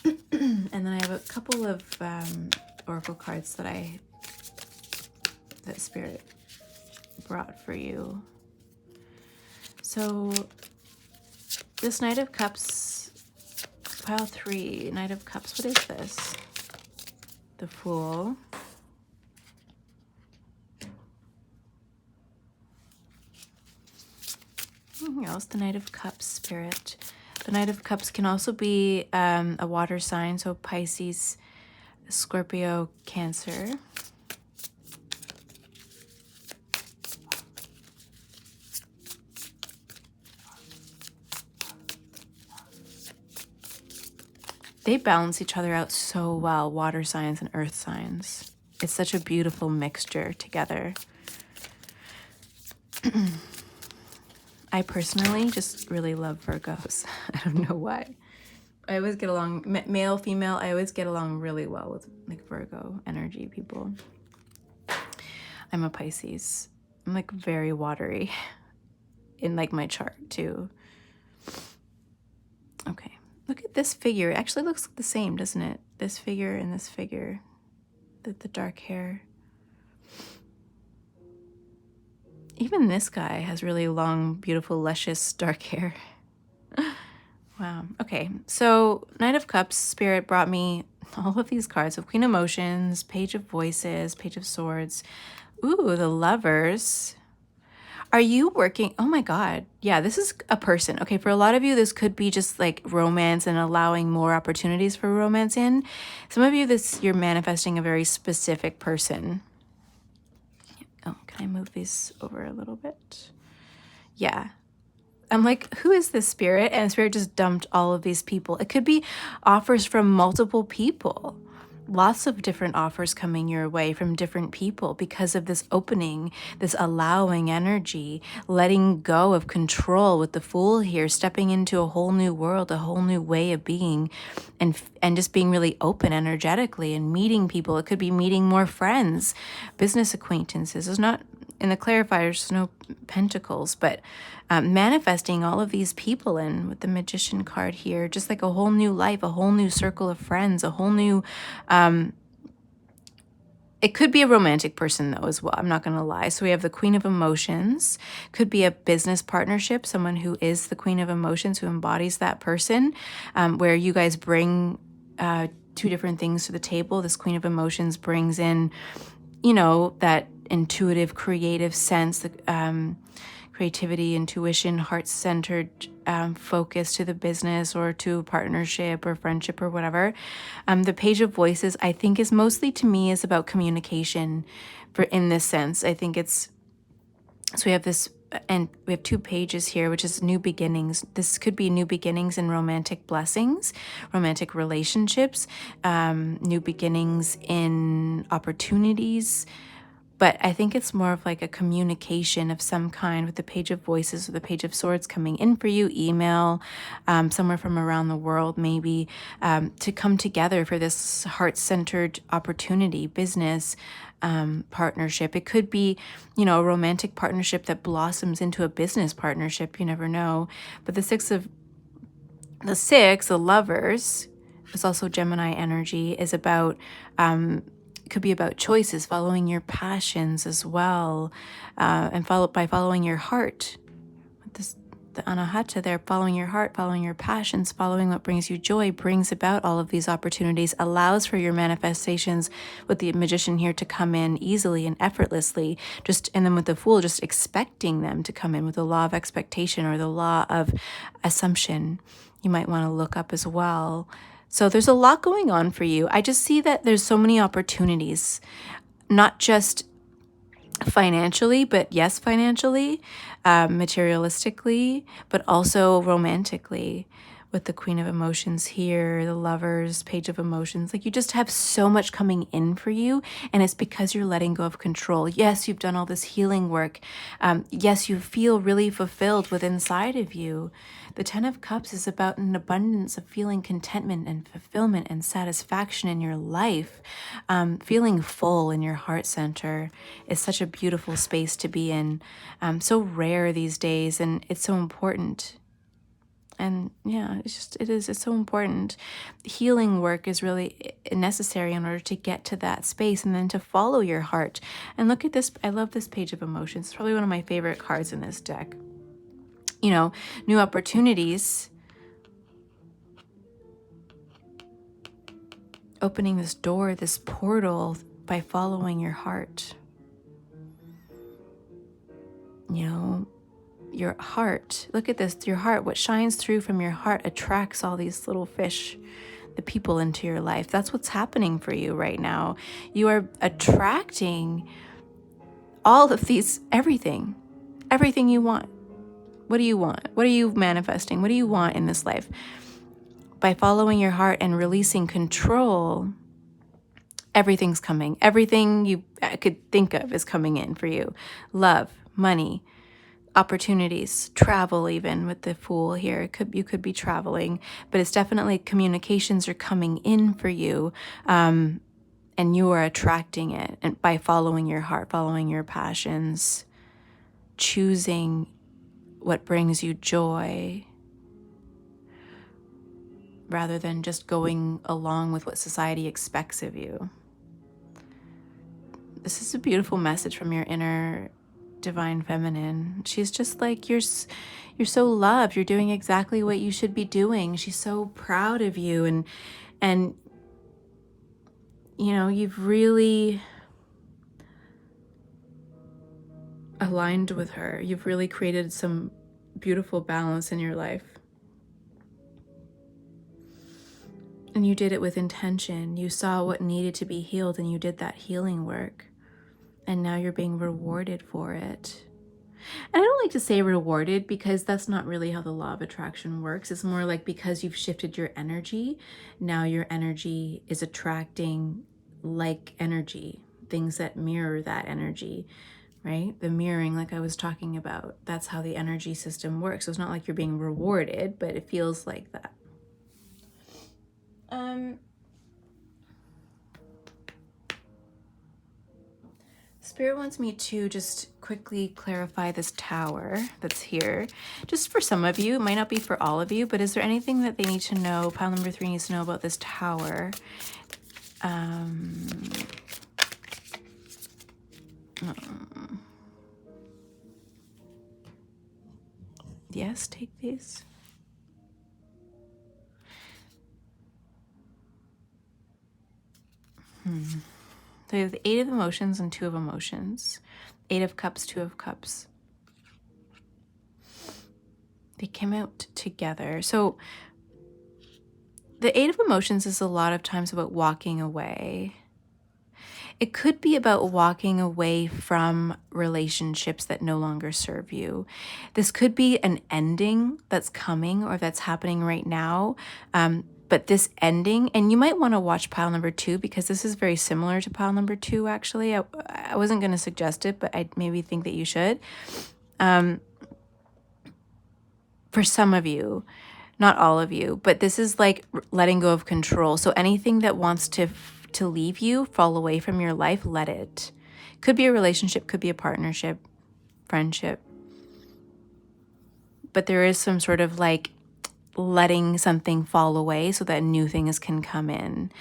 And then I have a couple of oracle cards that Spirit brought for you. So this Knight of Cups, pile 3, Knight of Cups, what is this? The Fool. Anything else? The Knight of Cups, Spirit. The Knight of Cups can also be a water sign, so Pisces, Scorpio, Cancer. They balance each other out so well, water signs and earth signs. It's such a beautiful mixture together. I personally just really love Virgos. I don't know why. I always get along, male, female, I always get along really well with like Virgo energy people. I'm a Pisces. I'm like very watery in like my chart too. Okay, look at this figure. It actually looks the same, doesn't it? This figure and this figure, the dark hair. Even this guy has really long, beautiful, luscious, dark hair. Wow. Okay, so Knight of Cups, Spirit brought me all of these cards of Queen Emotions, Page of Voices, Page of Swords. Ooh, the Lovers. Are you working? Oh my God. Yeah, this is a person. Okay, for a lot of you, this could be just like romance and allowing more opportunities for romance in. Some of you, you're manifesting a very specific person. Oh, can I move these over a little bit? Yeah. I'm like, who is this Spirit? And Spirit just dumped all of these people. It could be offers from multiple people. Lots of different offers coming your way from different people because of this opening, this allowing energy, letting go of control with the Fool here, stepping into a whole new world, a whole new way of being, and just being really open energetically and meeting people. It could be meeting more friends, business acquaintances. There's not, in the clarifiers, no pentacles, but manifesting all of these people in with the Magician card here, just like a whole new life, a whole new circle of friends, a whole new, it could be a romantic person though as well, I'm not going to lie. So we have the Queen of Emotions, could be a business partnership, someone who is the Queen of Emotions, who embodies that person, where you guys bring two different things to the table. This Queen of Emotions brings in, you know, that intuitive, creative sense, the creativity, intuition, heart-centered focus to the business or to a partnership or friendship or whatever. The Page of Voices, I think, is mostly, to me, is about communication in this sense. I think it's, so we have this, and we have two pages here, which is new beginnings. This could be new beginnings in romantic blessings, romantic relationships, new beginnings in opportunities. But I think it's more of like a communication of some kind with the Page of Voices or the Page of Swords coming in for you, email, somewhere from around the world maybe, to come together for this heart-centered opportunity, business, partnership. It could be, you know, a romantic partnership that blossoms into a business partnership. You never know. But the Lovers, is also Gemini energy, is about, could be about choices, following your passions as well, and following your heart. The Anahata there, following your heart, following your passions, following what brings you joy, brings about all of these opportunities, allows for your manifestations with the Magician here to come in easily and effortlessly, and then with the Fool, just expecting them to come in with the law of expectation or the law of assumption. You might want to look up as well. So there's a lot going on for you. I just see that there's so many opportunities, not just financially, but yes, financially, materialistically, but also romantically, with the Queen of Emotions here, the Lovers, Page of Emotions. Like, you just have so much coming in for you, and it's because you're letting go of control. Yes, you've done all this healing work. Yes, you feel really fulfilled within inside of you. The Ten of Cups is about an abundance of feeling contentment and fulfillment and satisfaction in your life. Feeling full in your heart center is such a beautiful space to be in. So rare these days, and it's so important. And yeah, it's so important. Healing work is really necessary in order to get to that space and then to follow your heart. And look at this. I love this Page of Emotions. It's probably one of my favorite cards in this deck. You know, new opportunities. Opening this door, this portal by following your heart. You know, your heart, look at this, your heart, what shines through from your heart attracts all these little fish, the people into your life. That's what's happening for you right now. You are attracting all of these, everything you want. What do you want? What are you manifesting? What do you want in this life? By following your heart and releasing control, everything's coming. Everything you could think of is coming in for you. Love, money, opportunities, travel, even with the Fool here. You could be traveling, but it's definitely communications are coming in for you, and you are attracting it, and by following your heart, following your passions, choosing what brings you joy rather than just going along with what society expects of you. This is a beautiful message from your inner divine feminine. She's just like, you're so loved. You're doing exactly what you should be doing. She's so proud of you. And you know, you've really aligned with her. You've really created some beautiful balance in your life. And you did it with intention. You saw what needed to be healed and you did that healing work. And now you're being rewarded for it. And I don't like to say rewarded because that's not really how the law of attraction works. It's more like because you've shifted your energy, now your energy is attracting like energy, things that mirror that energy, right? The mirroring, like I was talking about, that's how the energy system works. So it's not like you're being rewarded, but it feels like that. Spirit wants me to just quickly clarify this tower that's here. Just for some of you, it might not be for all of you, but is there anything that they need to know, pile number 3 needs to know about this tower? Yes, take these. So we have the 8 of emotions and 2 of emotions. 8 of cups, 2 of cups. They came out together. So the 8 of emotions is a lot of times about walking away. It could be about walking away from relationships that no longer serve you. This could be an ending that's coming or that's happening right now. But this ending, and you might want to watch pile number 2 because this is very similar to pile number 2, actually. I wasn't going to suggest it, but I maybe think that you should. For some of you, not all of you, but this is like letting go of control. So anything that wants to leave you, fall away from your life, let it. Could be a relationship, could be a partnership, friendship. But there is some sort of like letting something fall away so that new things can come in.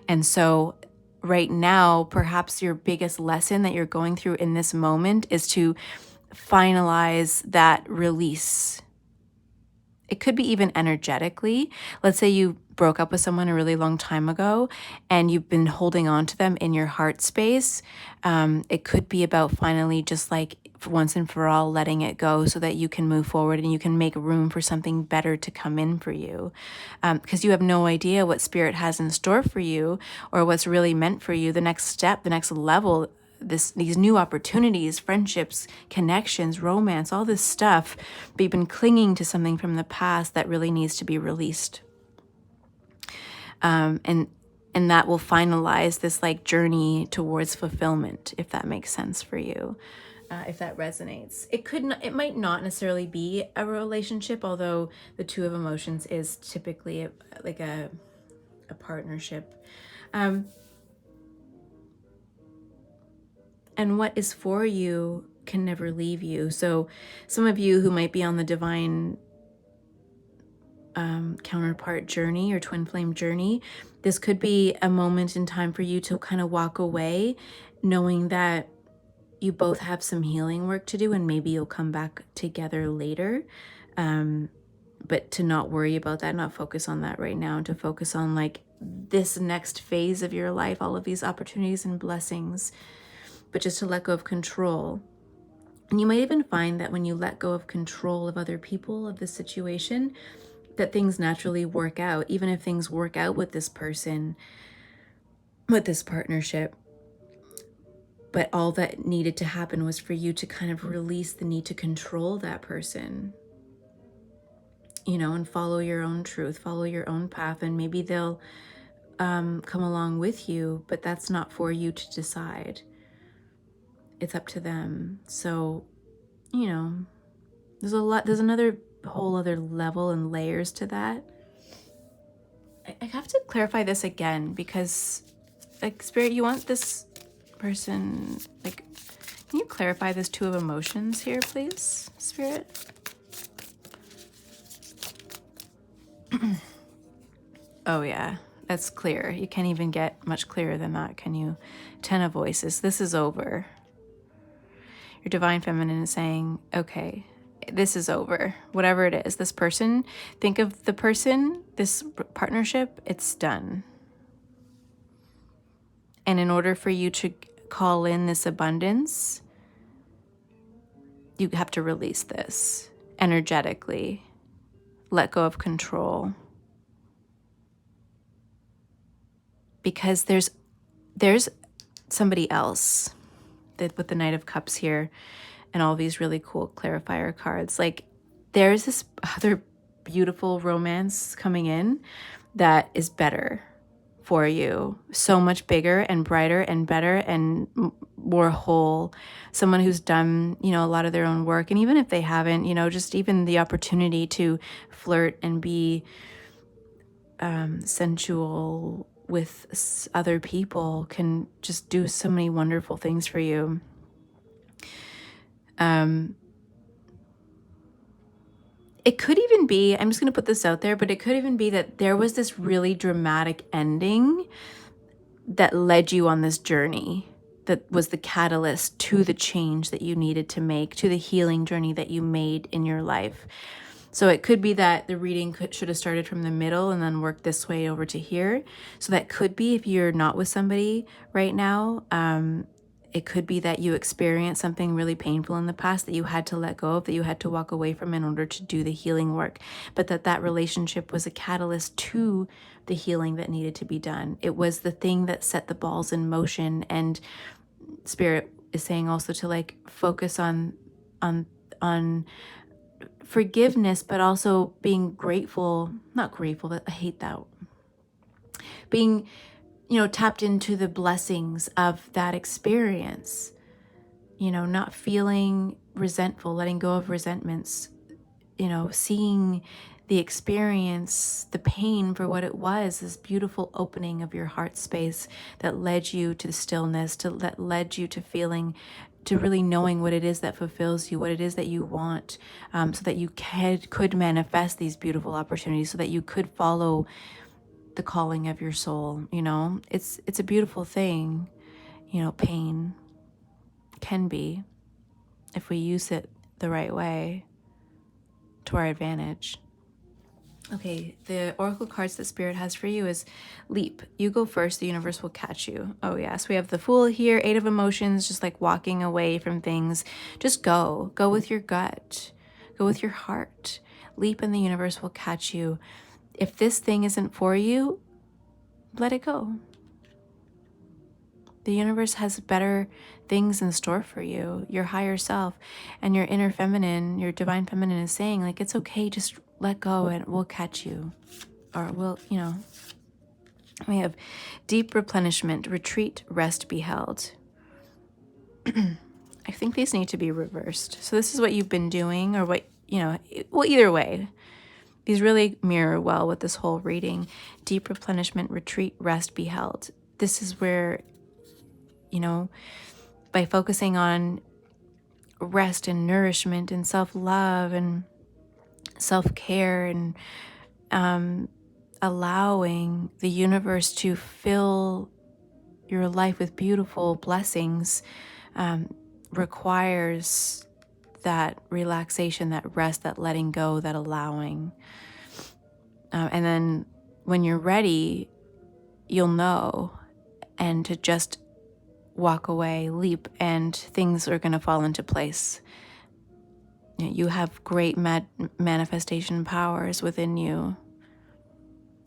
And so right now, perhaps your biggest lesson that you're going through in this moment is to finalize that release. It could be even energetically. Let's say you broke up with someone a really long time ago and you've been holding on to them in your heart space. It could be about finally just like once and for all letting it go so that you can move forward and you can make room for something better to come in for you. Because you have no idea what Spirit has in store for you or what's really meant for you, the next step, the next level, these new opportunities, friendships, connections, romance, all this stuff, but you've been clinging to something from the past that really needs to be released. And that will finalize this like journey towards fulfillment, if that makes sense for you, if that resonates. It might not necessarily be a relationship, although the 2 of emotions is typically like a partnership. And what is for you can never leave you. So some of you who might be on the divine counterpart journey or twin flame journey, this could be a moment in time for you to kind of walk away knowing that you both have some healing work to do and maybe you'll come back together later. But to not worry about that, not focus on that right now, to focus on like this next phase of your life, all of these opportunities and blessings, but just to let go of control. And you might even find that when you let go of control of other people, of the situation, that things naturally work out, even if things work out with this person, with this partnership. But all that needed to happen was for you to kind of release the need to control that person, you know, and follow your own truth, follow your own path, and maybe they'll come along with you, but that's not for you to decide. It's up to them. So, you know, There's another whole other level and layers to that. I have to clarify this again because, like, Spirit, you want this person, like, can you clarify this two of emotions here, please, Spirit? Oh, yeah, that's clear. You can't even get much clearer than that, can you? 10 of Voices. This is over. Your Divine Feminine is saying, okay, this is over. Whatever it is, this person, think of the person, this partnership, it's done. And in order for you to call in this abundance, you have to release this energetically. Let go of control. Because there's somebody else that with the Knight of Cups here and all these really cool clarifier cards. Like, there's this other beautiful romance coming in that is better for you, so much bigger and brighter and better and more whole. Someone who's done, a lot of their own work. And even if they haven't, just even the opportunity to flirt and be sensual with other people can just do so many wonderful things for you. It could even be, I'm just going to put this out there, but it could even be that there was this really dramatic ending that led you on this journey, that was the catalyst to the change that you needed to make, to the healing journey that you made in your life. So it could be that the reading should have started from the middle and then worked this way over to here. So that could be, if you're not with somebody right now, it could be that you experienced something really painful in the past that you had to let go of, that you had to walk away from in order to do the healing work, but that relationship was a catalyst to the healing that needed to be done. It was the thing that set the balls in motion. And Spirit is saying also to, like, focus on forgiveness, but also being grateful, not grateful, but I hate that. Being, tapped into the blessings of that experience, not feeling resentful, letting go of resentments, seeing the experience, the pain for what it was, this beautiful opening of your heart space that led you to stillness, that led you to feeling, to really knowing what it is that fulfills you, what it is that you want, so that you could manifest these beautiful opportunities, so that you could follow the calling of your soul. It's a beautiful thing. Pain can be, if we use it the right way, to our advantage. Okay, the oracle cards that Spirit has for you is leap. You go first, the universe will catch you. Oh yes, we have the Fool here, 8 of Emotions, just like walking away from things. Just go with your gut, go with your heart. Leap and the universe will catch you. If this thing isn't for you, let it go. The universe has better things in store for you, your higher self, and your inner feminine, your divine feminine is saying, like, it's okay, just let go and we'll catch you. Or we'll, we have deep replenishment, retreat, rest, be held. I think these need to be reversed. So this is what you've been doing, or what, well, either way. These really mirror well with this whole reading. Deep replenishment, retreat, rest, be held. This is where, by focusing on rest and nourishment and self-love and self-care and allowing the universe to fill your life with beautiful blessings requires that relaxation, that rest, that letting go, that allowing. And then when you're ready, you'll know, and to just walk away, leap, and things are going to fall into place. You have great manifestation powers within you.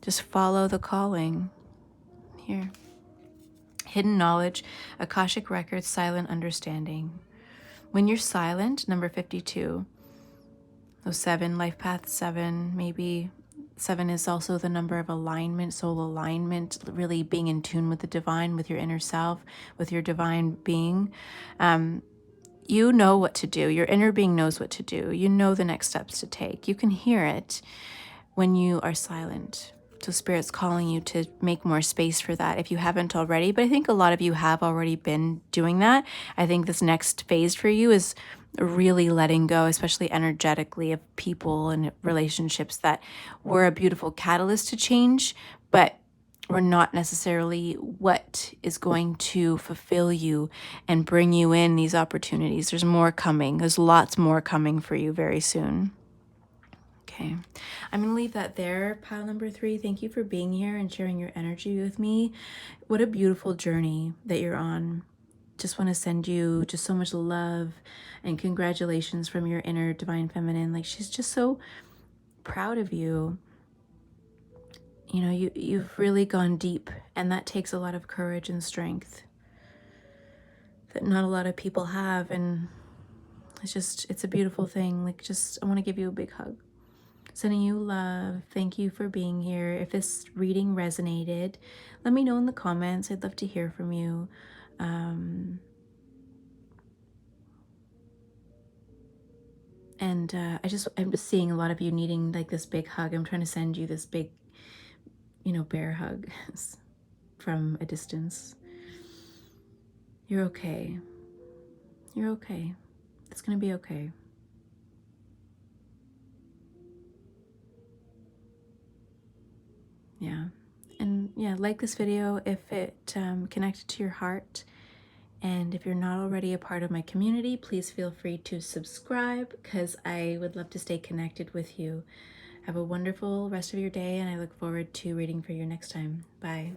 Just follow the calling. Here. Hidden knowledge, Akashic records, silent understanding. When you're silent, number 52. So 7, life path 7, maybe 7 is also the number of alignment, soul alignment, really being in tune with the divine, with your inner self, with your divine being. you know what to do. Your inner being knows what to do. You know the next steps to take. You can hear it when you are silent. So Spirit's calling you to make more space for that if you haven't already. But I think a lot of you have already been doing that. I think this next phase for you is really letting go, especially energetically, of people and relationships that were a beautiful catalyst to change, but were not necessarily what is going to fulfill you and bring you in these opportunities. There's more coming. There's lots more coming for you very soon. Okay, I'm going to leave that there, pile number 3. Thank you for being here and sharing your energy with me. What a beautiful journey that you're on. Just want to send you just so much love and congratulations from your inner divine feminine. Like, she's just so proud of you. You know, you've really gone deep, and that takes a lot of courage and strength that not a lot of people have. And it's a beautiful thing. Like, I want to give you a big hug. Sending you love. Thank you for being here. If this reading resonated, let me know in the comments. I'd love to hear from you. I'm just seeing a lot of you needing like this big hug. I'm trying to send you this big, bear hug from a distance. You're okay. You're okay. It's gonna be okay. Yeah. And yeah, like this video if it connected to your heart. And if you're not already a part of my community, please feel free to subscribe, because I would love to stay connected with you. Have a wonderful rest of your day, and I look forward to reading for you next time. Bye.